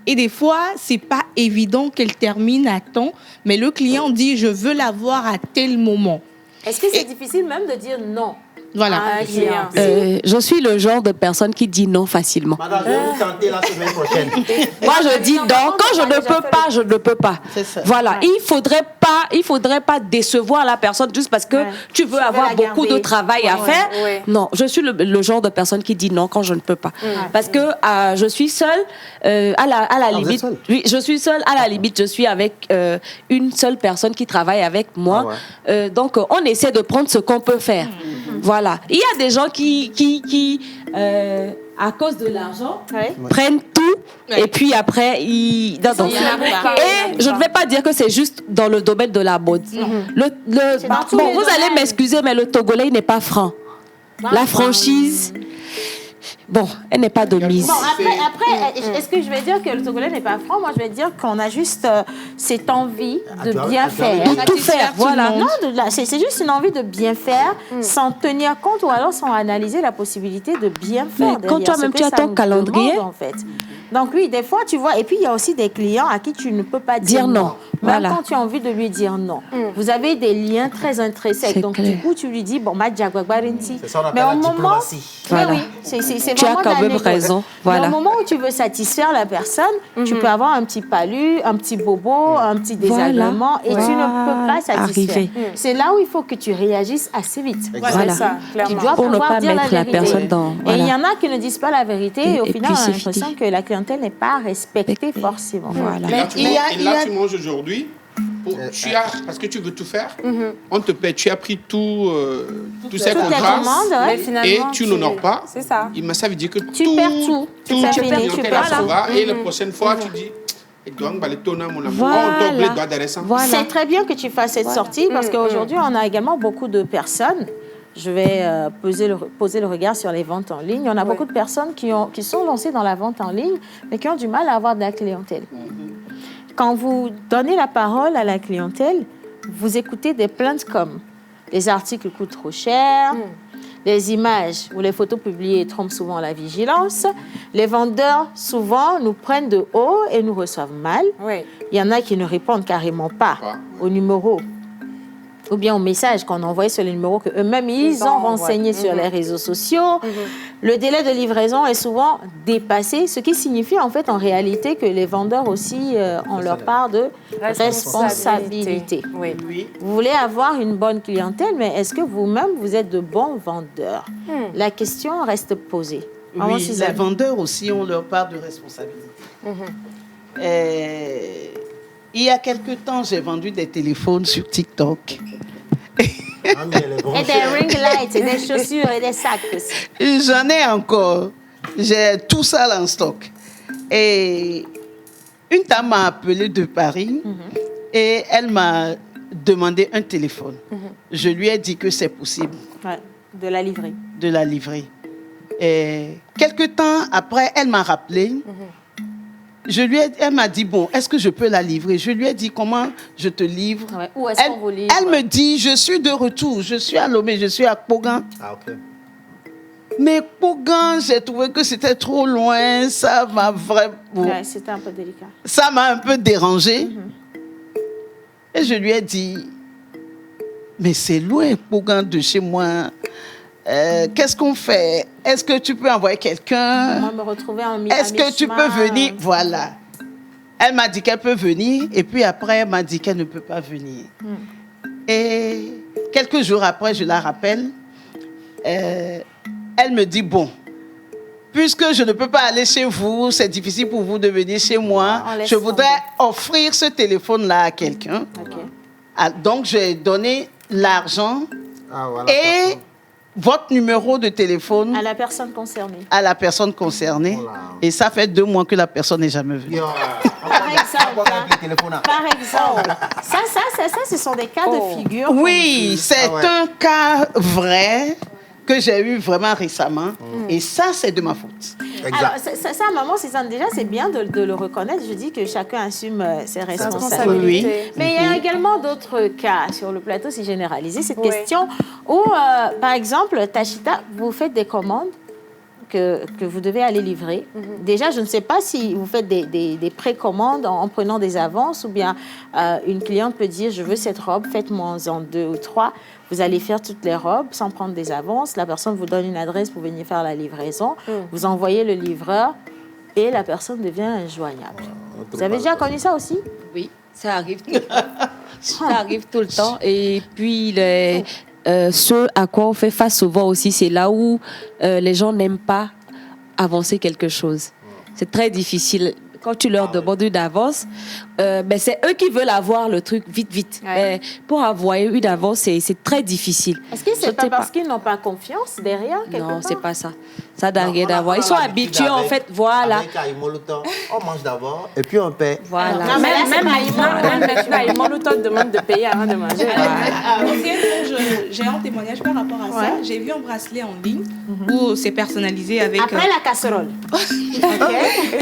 Et des fois, c'est pas évident qu'elle termine à temps, mais le client dit: je veux l'avoir à tel moment. Est-ce que c'est difficile même de dire non? Voilà. Je suis le genre de personne qui dit non facilement. Madame, je vais vous tenter la semaine prochaine. Moi, je dis non. Quand je ne peux pas, je ne peux pas. Voilà. Il faudrait pas décevoir la personne juste parce que tu veux avoir beaucoup de travail à faire. Non, je suis le genre de personne qui dit non quand je ne peux pas. Parce que je suis seule à la limite. Oui, je suis seule à la limite. Je suis avec une seule personne qui travaille avec moi. Donc, on essaie de prendre ce qu'on peut faire. Voilà. Il y a des gens qui à cause de l'argent, prennent tout et puis après, et je ne vais pas dire que c'est juste dans le domaine de la mode. Vous allez m'excuser, mais le Togolais n'est pas franc. La franchise... Bon, elle n'est pas de mise. Bon, après, est-ce que je vais dire que le Togolais n'est pas franc? Moi, je vais dire qu'on a juste cette envie de bien faire. De tout faire, voilà. Non, c'est juste une envie de bien faire sans tenir compte ou alors sans analyser la possibilité de bien faire. Mais quand toi-même, tu as ton calendrier. En fait. Donc oui, des fois, tu vois, et puis il y a aussi des clients à qui tu ne peux pas dire non. Même quand tu as envie de lui dire non. Vous avez des liens très intrinsèques. Donc du coup, tu lui dis, bon, mais au moment... Voilà. Oui, c'est tu as quand même raison. Voilà. Mais au moment où tu veux satisfaire la personne, tu peux avoir un petit palu, un petit bobo, un petit désagrément et tu ne peux pas satisfaire. C'est là où il faut que tu réagisses assez vite. Voilà. Ça, tu dois pour ne pas mettre la personne dans... Et il y en a qui ne disent pas la vérité et au final, on a l'impression que la clientèle n'est pas respectée forcément. Voilà. Et là, tu manges aujourd'hui. Parce que tu veux tout faire, on te paie, tu as pris tous ces contrats et tu n'honores pas. C'est ça. Ça veut dire que tu perds tout. Tu perds. Et la prochaine fois, tu dis... C'est très bien que tu fasses cette sortie parce qu'aujourd'hui, on a également beaucoup de personnes. Je vais poser le regard sur les ventes en ligne. On a beaucoup de personnes qui sont lancées dans la vente en ligne, mais qui ont du mal à avoir de la clientèle. Quand vous donnez la parole à la clientèle, vous écoutez des plaintes comme les articles coûtent trop cher, les images ou les photos publiées trompent souvent la vigilance, les vendeurs souvent nous prennent de haut et nous reçoivent mal. Il y en a qui ne répondent carrément pas au numéro ou bien au message qu'on envoie sur les numéros qu'eux-mêmes ils ont renseignés sur les réseaux sociaux. Le délai de livraison est souvent dépassé, ce qui signifie en fait en réalité que les vendeurs aussi ont leur part de responsabilité. Vous voulez avoir une bonne clientèle, mais est-ce que vous-même vous êtes de bons vendeurs? La question reste posée. Oui, les vendeurs aussi ont leur part de responsabilité. Il y a quelque temps, j'ai vendu des téléphones sur TikTok. Et des ring lights, et des chaussures, et des sacs aussi. J'en ai encore. J'ai tout ça là en stock. Et une dame m'a appelé de Paris et elle m'a demandé un téléphone. Je lui ai dit que c'est possible. De la livrer. De la livrer. Et quelque temps après, elle m'a rappelé. Elle m'a dit, bon, est-ce que je peux la livrer? Je lui ai dit, comment je te livre? Où est-ce qu'on vous livre? Elle me dit, je suis de retour. Je suis à Lomé, je suis à Pogan. Mais Pogan, j'ai trouvé que c'était trop loin. Ça m'a vraiment... c'était un peu délicat. Ça m'a un peu dérangée. Et je lui ai dit, mais c'est loin, Pogan, de chez moi. Qu'est-ce qu'on fait? Est-ce que tu peux envoyer quelqu'un? Moi, me retrouver en Est-ce que tu peux venir? Voilà. Elle m'a dit qu'elle peut venir et puis après, elle m'a dit qu'elle ne peut pas venir. Et quelques jours après, je la rappelle. Elle me dit, bon, puisque je ne peux pas aller chez vous, c'est difficile pour vous de venir chez moi, je voudrais offrir ce téléphone-là à quelqu'un. Donc, j'ai donné l'argent et... votre numéro de téléphone à la personne concernée. À la personne concernée. Et ça fait 2 mois que la personne n'est jamais venue. Par exemple, ça, ce sont des cas de figure. Oui, c'est un cas vrai que j'ai eu vraiment récemment. Et ça, c'est de ma faute. Alors, ça, maman, déjà, c'est bien de le reconnaître. Je dis que chacun assume ses responsabilités. Mais il y a également d'autres cas sur le plateau, si généralisé, cette question où, par exemple, Tachita, vous faites des commandes que vous devez aller livrer. Déjà, je ne sais pas si vous faites des précommandes en prenant des avances ou bien une cliente peut dire, je veux cette robe, faites-moi en 2 ou 3. Vous allez faire toutes les robes sans prendre des avances. La personne vous donne une adresse pour venir faire la livraison. Vous envoyez le livreur et la personne devient injoignable. Vous avez déjà connu ça aussi? Oui, ça arrive tout le temps. Ça arrive tout le temps. Et puis, ce à quoi on fait face souvent aussi, c'est là où les gens n'aiment pas avancer quelque chose. C'est très difficile. Quand tu leur demandes une avance, c'est eux qui veulent avoir le truc vite. Mais pour avoir une avance, c'est très difficile. Est-ce que c'est pas parce qu'ils n'ont pas confiance derrière quelque part? Non, c'est pas ça. Ça n'a rien à voir. Ils sont habitués, en fait, voilà. Avec Aïmoluto, on mange d'abord et puis on paie. Voilà. Non, même Aïmoluto demande de payer avant de manger. J'ai un témoignage par rapport à ça. J'ai vu un bracelet en ligne où c'est personnalisé avec... Après la casserole.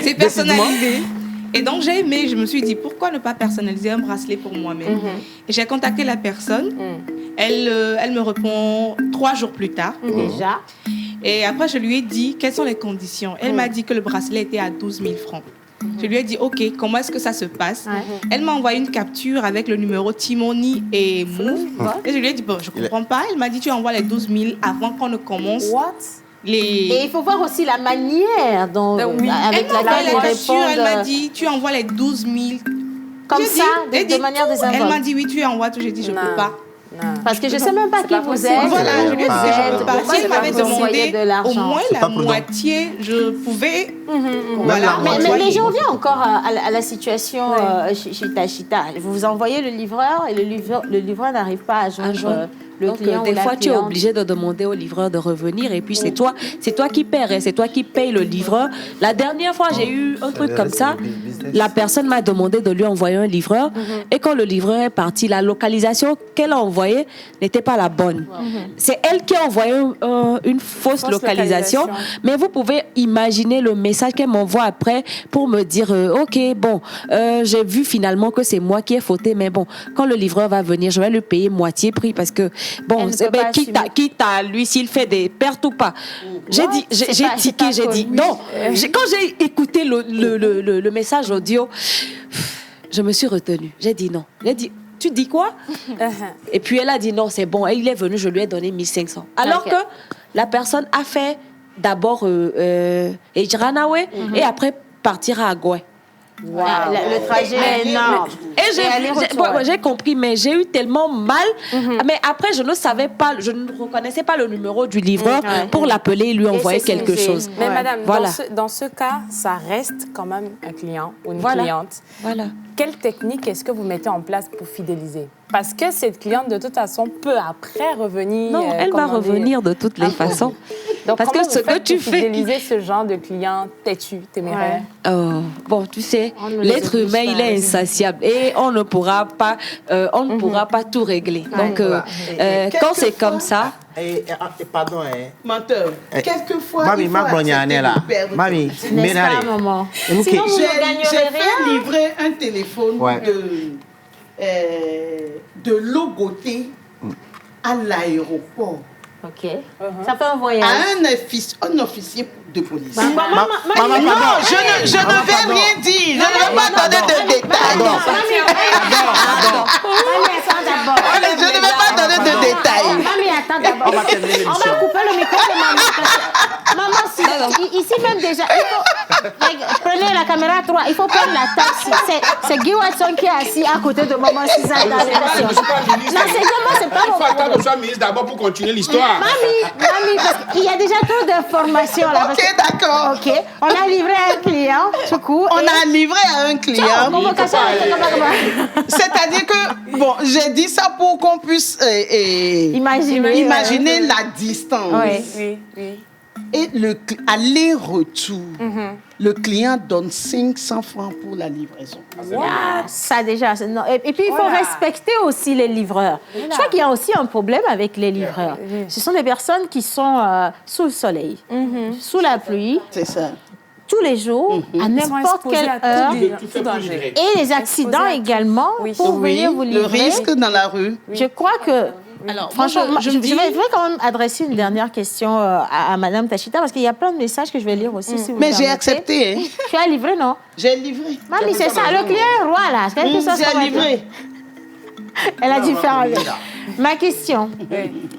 C'est personnalisé. Et donc, j'ai aimé, je me suis dit, pourquoi ne pas personnaliser un bracelet pour moi-même? Et j'ai contacté la personne. Elle me répond 3 jours plus tard. Déjà. Et après, je lui ai dit, quelles sont les conditions? Elle m'a dit que le bracelet était à 12 000 francs. Je lui ai dit, OK, comment est-ce que ça se passe? Elle m'a envoyé une capture avec le numéro Timoni et Move. Et je lui ai dit, bon, je ne comprends pas. Elle m'a dit, tu envoies les 12 000 avant qu'on ne commence. Et il faut voir aussi la manière dont, avec laquelle ils répondent. Elle m'a dit, tu envoies les 12 000. Comme ça, de manière désinvolte. Elle m'a dit, oui, tu envoies tout. J'ai dit, je ne peux pas. Parce que je ne sais même pas qui vous êtes. Voilà, je lui ai dit, je ne peux pas. Si elle m'avait demandé de au moins la moitié, je pouvais... Voilà. Mais je reviens encore à la situation Chita. Vous envoyez le livreur et le livreur n'arrive pas à joindre le client. Des fois, tu es obligé de demander au livreur de revenir et puis c'est toi qui perds, c'est toi qui payes le livreur. La dernière fois, j'ai eu un truc comme ça. La personne m'a demandé de lui envoyer un livreur et quand le livreur est parti, la localisation qu'elle a envoyée n'était pas la bonne. C'est elle qui a envoyé une fausse localisation. Mais vous pouvez imaginer le message qu'elle m'envoie après pour me dire OK, bon, j'ai vu finalement que c'est moi qui ai fauté, mais bon, quand le livreur va venir, je vais lui payer moitié prix parce que bon, quitte à lui s'il fait des pertes ou pas. J'ai tiqué, j'ai dit non. Quand j'ai écouté le message audio, je me suis retenue. J'ai dit non. J'ai dit, tu dis quoi? Et puis elle a dit non, c'est bon. Et il est venu, je lui ai donné 1500. Alors que la personne a fait d'abord Ejranawe et après partir à Agoué. Wow. Le trajet est énorme. Et j'ai compris, mais j'ai eu tellement mal. Mais après, je ne savais pas, je ne reconnaissais pas le numéro du livreur pour l'appeler et lui envoyer quelque chose. Mais madame, dans ce cas, ça reste quand même un client ou une cliente. Voilà. Quelle technique est-ce que vous mettez en place pour fidéliser? Parce que cette cliente, de toute façon, peut après revenir. Non, elle va revenir de toutes les façons. Donc, parce que ce que tu fais, fidéliser ce genre de client têtu, téméraire. Bon, tu sais, l'être humain, il est insatiable et on ne pourra pas, tout régler. Donc, quand c'est comme ça. Pardon, menteur. Quelquefois, Mami, ma brognane là. Mami, n'est-ce pas, maman? Sinon, vous ne gagnerez rien. J'ai fait livrer un téléphone de Logoté à l'aéroport. OK. Ça fait un voyage. À un officier de police. Maman, je ne vais rien dire. Je ne vais pas donner de détails. Je ne vais pas donner de détails. Mamie, attends d'abord. On va couper le micro de maman. Maman, ici même déjà, prenez la caméra 3, il faut prendre la taxi. C'est Guy Watson qui est assis à côté de maman Suzanne dans l'émission. Non, c'est pas mon problème. Il faut attendre que je sois ministre d'abord pour continuer l'histoire. Mamie, parce qu'il y a déjà trop d'informations là. Ok, d'accord. Ok, on a livré à un client, tout coup. On a livré à un client. C'est-à-dire que, bon, j'ai dit ça pour qu'on puisse imaginer la distance. Oui. Et aller-retour, le client donne 500 francs pour la livraison. Ça déjà, non. Et puis il faut respecter aussi les livreurs. Je crois qu'il y a aussi un problème avec les livreurs. Ce sont des personnes qui sont sous le soleil, sous la pluie. C'est ça. Tous les jours, à n'importe quelle heure. Et les accidents également pour venir vous livrer. Le risque dans la rue. Je crois que Alors, franchement, je vais quand même adresser une dernière question à Madame Tachita, parce qu'il y a plein de messages que je vais lire aussi. Si vous Mais j'ai accepté. Hein. Tu as livré, non? J'ai livré. Mamie, c'est ça, le client est roi, là. J'ai livré. Elle a dû faire avec. Ma question,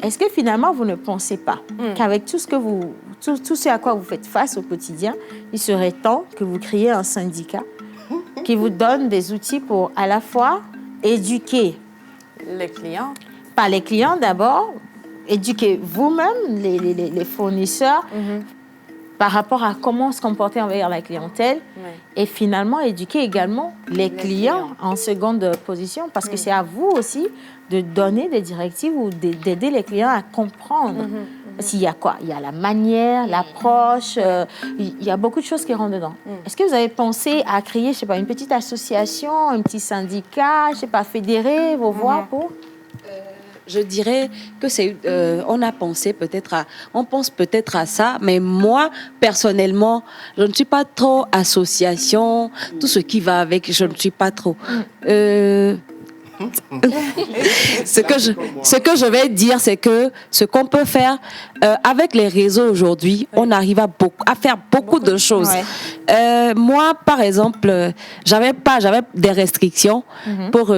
est-ce que finalement, vous ne pensez pas qu'avec tout ce à quoi vous faites face au quotidien, il serait temps que vous créiez un syndicat qui vous donne des outils pour à la fois éduquer les clients, pas les clients d'abord, éduquer vous-même, les fournisseurs, par rapport à comment se comporter envers la clientèle, et finalement éduquer également les clients en seconde position, parce que c'est à vous aussi de donner des directives ou d'aider les clients à comprendre. S'il y a quoi? Il y a la manière, l'approche, il y a beaucoup de choses qui rentrent dedans. Est-ce que vous avez pensé à créer, je sais pas, une petite association, un petit syndicat, je sais pas, fédérer vos voix pour... Je dirais que c'est, on pense peut-être à ça, mais moi, personnellement, je ne suis pas trop association, tout ce qui va avec, je ne suis pas trop. Ce que je vais dire, c'est que ce qu'on peut faire avec les réseaux aujourd'hui, on arrive à faire beaucoup de choses. Moi, par exemple, j'avais des restrictions pour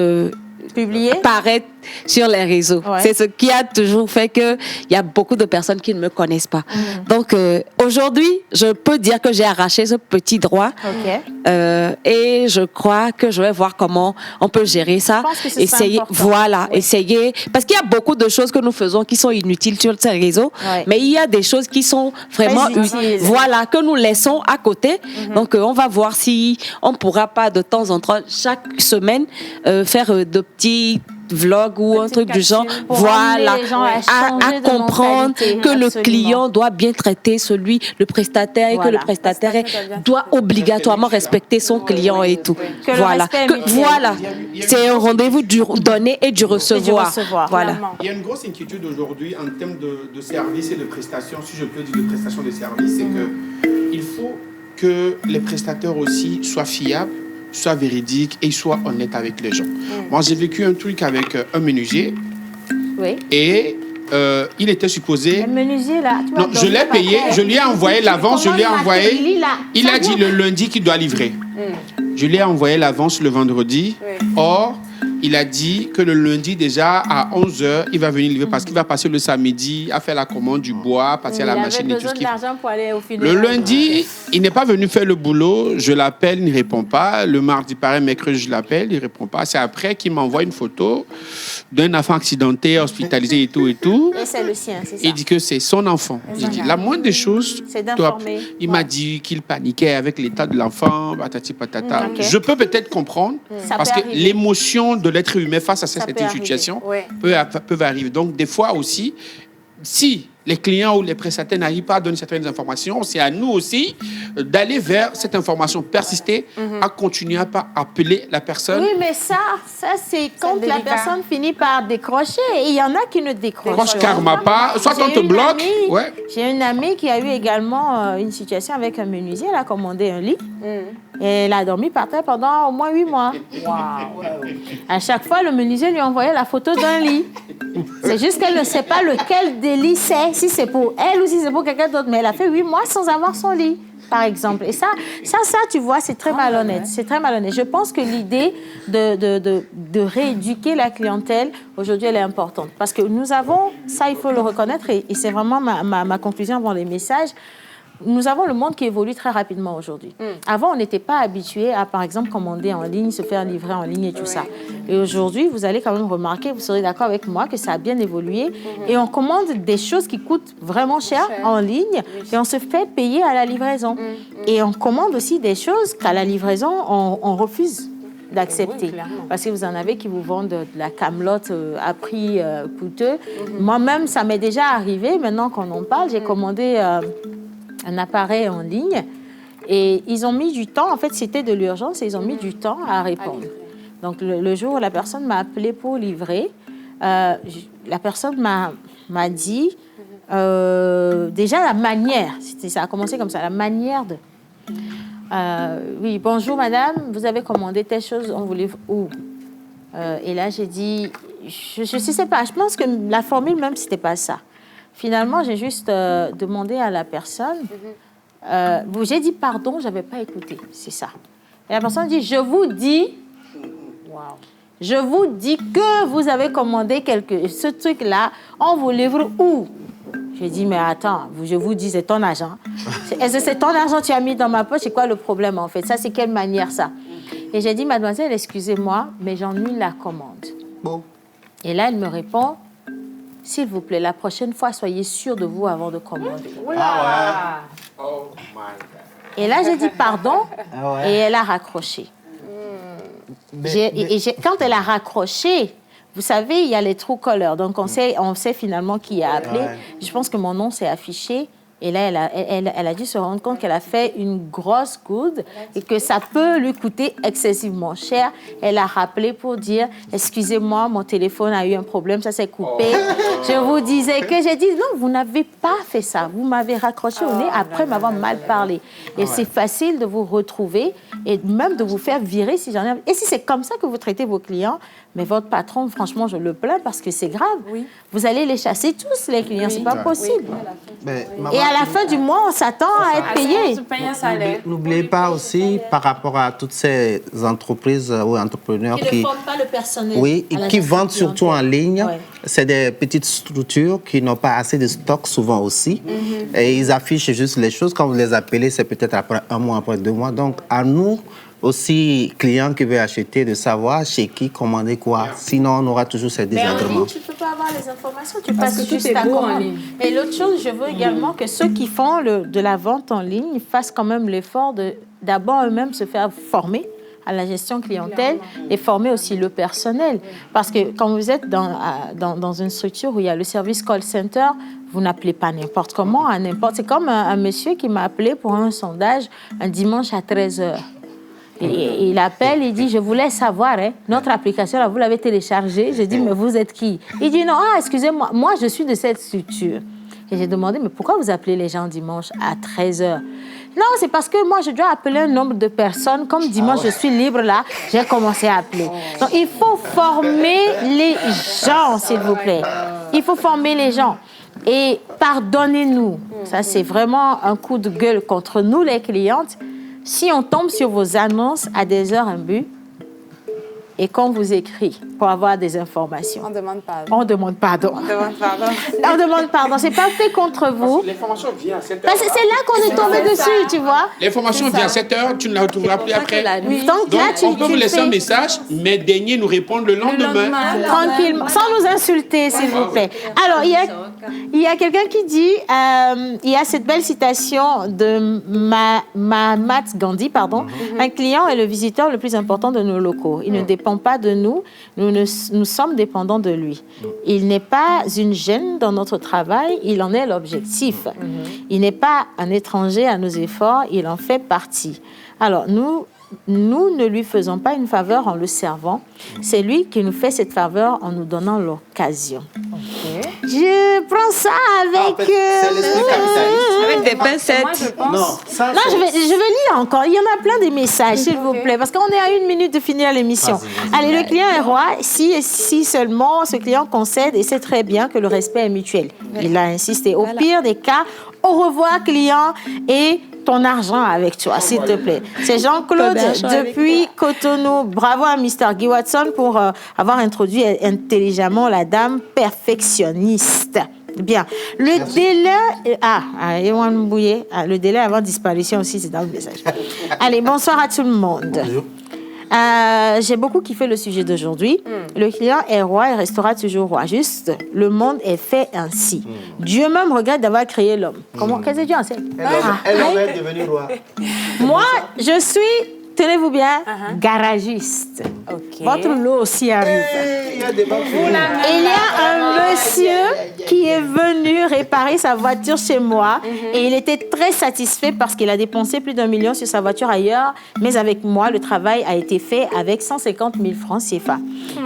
publier, paraître sur les réseaux. C'est ce qui a toujours fait qu'il y a beaucoup de personnes qui ne me connaissent pas. Donc, aujourd'hui, je peux dire que j'ai arraché ce petit droit. Et je crois que je vais voir comment on peut gérer ça. Essayer, essayer. Parce qu'il y a beaucoup de choses que nous faisons qui sont inutiles sur ces réseaux. Mais il y a des choses qui sont vraiment utiles. Voilà, que nous laissons à côté. Donc, on va voir si on ne pourra pas de temps en temps, chaque semaine, faire de petits vlog ou un truc du genre, voilà, à comprendre que le client doit bien traiter le prestataire, et que le prestataire doit obligatoirement respecter son client et tout. Voilà, c'est un rendez-vous du donner et du recevoir. Voilà. Il y a une grosse inquiétude aujourd'hui en termes de services et de prestations, si je peux dire de prestations de services, c'est que il faut que les prestataires aussi soient fiables, soit véridique et soit honnête avec les gens. Moi, j'ai vécu un truc avec un menuisier. Et il était supposé... Le menuisier, là... Non, je l'ai payé, je lui ai envoyé l'avance, je lui ai envoyé... Il a dit le lundi qu'il doit livrer. Je lui ai envoyé l'avance le vendredi. Or, il a dit que le lundi, déjà, à 11h, il va venir livrer parce qu'il va passer le samedi à faire la commande du bois, passer à la machine et tout ce qu'il faut. Le lundi, il n'est pas venu faire le boulot. Je l'appelle, il ne répond pas. Le mardi, pareil, mercredi, je l'appelle, il ne répond pas. C'est après qu'il m'envoie une photo d'un enfant accidenté, hospitalisé et tout et tout. Et c'est le sien, c'est ça. Il dit que c'est son enfant. J'ai dit, la moindre des choses, c'est d'informer. Il m'a dit qu'il paniquait avec l'état de l'enfant, patati patata. Je peux peut-être comprendre, parce que l'émotion de l'être humain face à cette situation peuvent arriver. Donc, des fois aussi, si les clients ou les prestataires n'arrivent pas à donner certaines informations, c'est à nous aussi d'aller vers cette information, persister, à continuer à pas appeler la personne. Oui, mais ça c'est quand la personne finit par décrocher. Et il y en a qui ne décrochent pas. Soit on te bloque. J'ai une amie qui a eu également une situation avec un menuisier. Elle a commandé un lit. Et elle a dormi par terre pendant au moins 8 mois. À chaque fois, le menuisier lui envoyait la photo d'un lit. C'est juste qu'elle ne sait pas lequel des lits c'est, si c'est pour elle ou si c'est pour quelqu'un d'autre. Mais elle a fait 8 mois sans avoir son lit, par exemple. Et ça tu vois, c'est très malhonnête. C'est très malhonnête. Je pense que l'idée de rééduquer la clientèle, aujourd'hui, elle est importante. Parce que nous avons, ça, il faut le reconnaître, et c'est vraiment ma conclusion avant les messages. Nous avons le monde qui évolue très rapidement aujourd'hui. Avant, on n'était pas habitué à, par exemple, commander en ligne, se faire livrer en ligne et tout ça. Et aujourd'hui, vous allez quand même remarquer, vous serez d'accord avec moi, que ça a bien évolué. Et on commande des choses qui coûtent vraiment cher en ligne et on se fait payer à la livraison. Et on commande aussi des choses qu'à la livraison, on refuse d'accepter. Parce que vous en avez qui vous vendent de la camelote à prix coûteux. Moi-même, ça m'est déjà arrivé, maintenant qu'on en parle, j'ai commandé... un appareil en ligne et ils ont mis du temps, en fait c'était de l'urgence et ils ont mis du temps à répondre. Donc le jour où la personne m'a appelé pour livrer, la personne m'a dit déjà la manière, ça a commencé comme ça, la manière de... oui, bonjour madame, vous avez commandé telle chose, on vous livre où? Et là j'ai dit, je ne sais pas, je pense que la formule même, ce n'était pas ça. Finalement, j'ai juste demandé à la personne, j'ai dit pardon, je n'avais pas écouté, c'est ça. Et la personne dit, je vous dis que vous avez commandé ce truc-là, on vous livre où? J'ai dit, mais attends, je vous dis, c'est ton argent. Est-ce que c'est ton argent que tu as mis dans ma poche? C'est quoi le problème, en fait? Ça, c'est quelle manière, ça? Et j'ai dit, mademoiselle, excusez-moi, mais j'ennuie la commande. Bon. Et là, elle me répond, s'il vous plaît, la prochaine fois, soyez sûr de vous avant de commander. Ah ouais. Oh my God. Et là, j'ai dit pardon, et elle a raccroché. Quand elle a raccroché, vous savez, il y a les true callers, donc on sait finalement qui a appelé. Ouais. Je pense que mon nom s'est affiché. Et là, elle a dû se rendre compte qu'elle a fait une grosse goutte et que ça peut lui coûter excessivement cher. Elle a rappelé pour dire, excusez-moi, mon téléphone a eu un problème, ça s'est coupé. Je vous disais que j'ai dit, non, vous n'avez pas fait ça. Vous m'avez raccroché au nez après m'avoir mal parlé. Et c'est facile de vous retrouver et même de vous faire virer si j'en ai... Et si c'est comme ça que vous traitez vos clients, mais votre patron, franchement, je le plains parce que c'est grave. Oui. Vous allez les chasser tous, les clients. C'est pas possible. Et à la fin du mois, on s'attend à être payé. N'oubliez pas aussi, par rapport à toutes ces entreprises ou entrepreneurs qui ne forment pas le personnel. Oui, et qui vendent surtout en ligne. Ouais. C'est des petites structures qui n'ont pas assez de stock souvent aussi. Et ils affichent juste les choses. Quand vous les appelez, c'est peut-être après 1 mois, après 2 mois. Donc, à nous... aussi, client qui veut acheter, de savoir chez qui commander quoi. Sinon, on aura toujours ces désagréments. Mais en ligne, tu ne peux pas avoir les informations. Tu passes juste ta commande. Et l'autre chose, je veux également que ceux qui font de la vente en ligne fassent quand même l'effort d'abord eux-mêmes se faire former à la gestion clientèle et former aussi le personnel. Parce que quand vous êtes dans une structure où il y a le service call center, vous n'appelez pas n'importe comment, à n'importe... C'est comme un monsieur qui m'a appelé pour un sondage un dimanche à 13h. Et il appelle, il dit, je voulais savoir, notre application, là, vous l'avez téléchargée. J'ai dit, mais vous êtes qui? Il dit, non, excusez-moi, moi, je suis de cette structure. Et j'ai demandé, mais pourquoi vous appelez les gens dimanche à 13h? Non, c'est parce que moi, je dois appeler un nombre de personnes. Comme dimanche, je suis libre là, j'ai commencé à appeler. Donc, il faut former les gens, s'il vous plaît. Il faut former les gens. Et pardonnez-nous. Ça, c'est vraiment un coup de gueule contre nous, les clientes. Si on tombe sur vos annonces à des heures imbues et qu'on vous écrit pour avoir des informations, on demande pardon. On demande pardon. On demande pardon. On demande pardon. C'est pas fait contre vous. L'information vient à 7h. Parce que c'est là qu'on est tombé dessus, tu vois. L'information vient à 7h, tu ne la retrouveras plus après. Oui. Donc là, on peut vous laisser un message, mais daignez nous répondre le lendemain. Tranquillement, sans nous insulter, s'il vous plaît. Alors, il y a quelqu'un qui dit, il y a cette belle citation de Mahatma Gandhi, un client est le visiteur le plus important de nos locaux. Il ne dépend pas de nous, nous sommes dépendants de lui. Il n'est pas une gêne dans notre travail, il en est l'objectif. Il n'est pas un étranger à nos efforts, il en fait partie. Alors, nous ne lui faisons pas une faveur en le servant. C'est lui qui nous fait cette faveur en nous donnant l'occasion. Okay. Je prends ça avec... c'est l'esprit capitaliste. Avec des pincettes. Je vais lire encore. Il y en a plein de messages, s'il vous plaît, parce qu'on est à 1 minute de finir l'émission. Allez, le client est roi. Si seulement ce client concède, et c'est très bien que le respect est mutuel. Il a insisté. Au pire des cas, au revoir, client, et ton argent avec toi, s'il te plaît. C'est Jean-Claude depuis Cotonou. Bravo à Mr. Guy Watson pour avoir introduit intelligemment la dame perfectionniste. Bien. Le délai... le délai avant disparition aussi, c'est dans le message. Allez, bonsoir à tout le monde. Bonjour. J'ai beaucoup kiffé le sujet d'aujourd'hui. Le client est roi et restera toujours roi. Juste, le monde est fait ainsi. Dieu même regrette d'avoir créé l'homme. Comment? Qu'est-ce que Dieu enseigne? Elle aurait devenu roi. Moi, je suis... Tenez-vous bien, garagiste. Okay. Votre lot aussi arrive. Il y a un monsieur qui est venu réparer sa voiture chez moi et il était très satisfait parce qu'il a dépensé plus d'1 million sur sa voiture ailleurs, mais avec moi, le travail a été fait avec 150 000 francs CFA.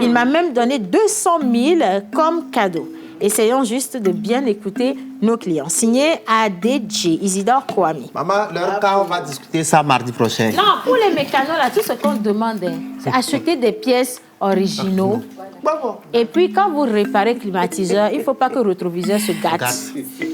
Il m'a même donné 200 000 comme cadeau. Essayons juste de bien écouter nos clients. Signé ADJ, Isidore Kwame. Maman, leur cas, on va discuter ça mardi prochain. Non, pour les mécanos, là, tout ce qu'on demande, c'est acheter des pièces originaux, Et puis, quand vous réparez le climatiseur, il ne faut pas que le rétroviseur se gâte.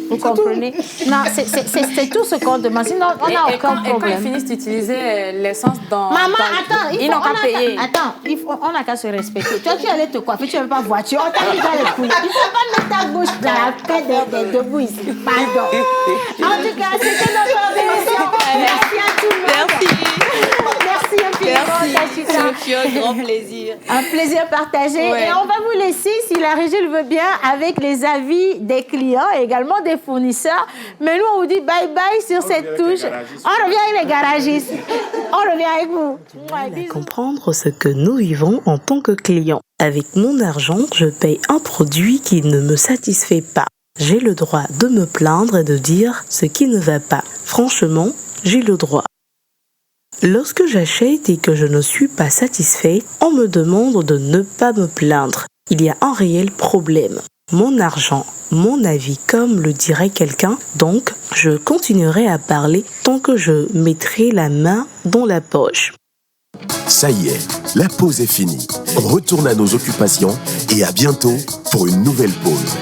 Vous comprenez? Non, c'est tout ce qu'on demande. Sinon, on n'a aucun problème. Et quand ils finissent d'utiliser l'essence dans... Maman, attends, ils n'ont qu'à payer. Attends, on n'a qu'à se respecter. Toi, tu allais te coiffer, tu n'avais pas voiture. On t'a mis dans les couilles. Il ne faut pas mettre ta bouche dans la paix des debout ici. Pardon. En tout cas, c'était notre émission. Merci à tout le monde. Merci infiniment, Merci, grand plaisir. Un plaisir partagé. Ouais. Et on va vous laisser, si la régie le veut bien, avec les avis des clients et également des fournisseurs. Mais nous, on vous dit bye-bye sur cette touche. On revient avec les garagistes. On revient avec vous. Comprendre ce que nous vivons en tant que clients. Avec mon argent, je paye un produit qui ne me satisfait pas. J'ai le droit de me plaindre et de dire ce qui ne va pas. Franchement, j'ai le droit. Lorsque j'achète et que je ne suis pas satisfait, on me demande de ne pas me plaindre. Il y a un réel problème. Mon argent, mon avis, comme le dirait quelqu'un, donc je continuerai à parler tant que je mettrai la main dans la poche. Ça y est, la pause est finie. On retourne à nos occupations et à bientôt pour une nouvelle pause.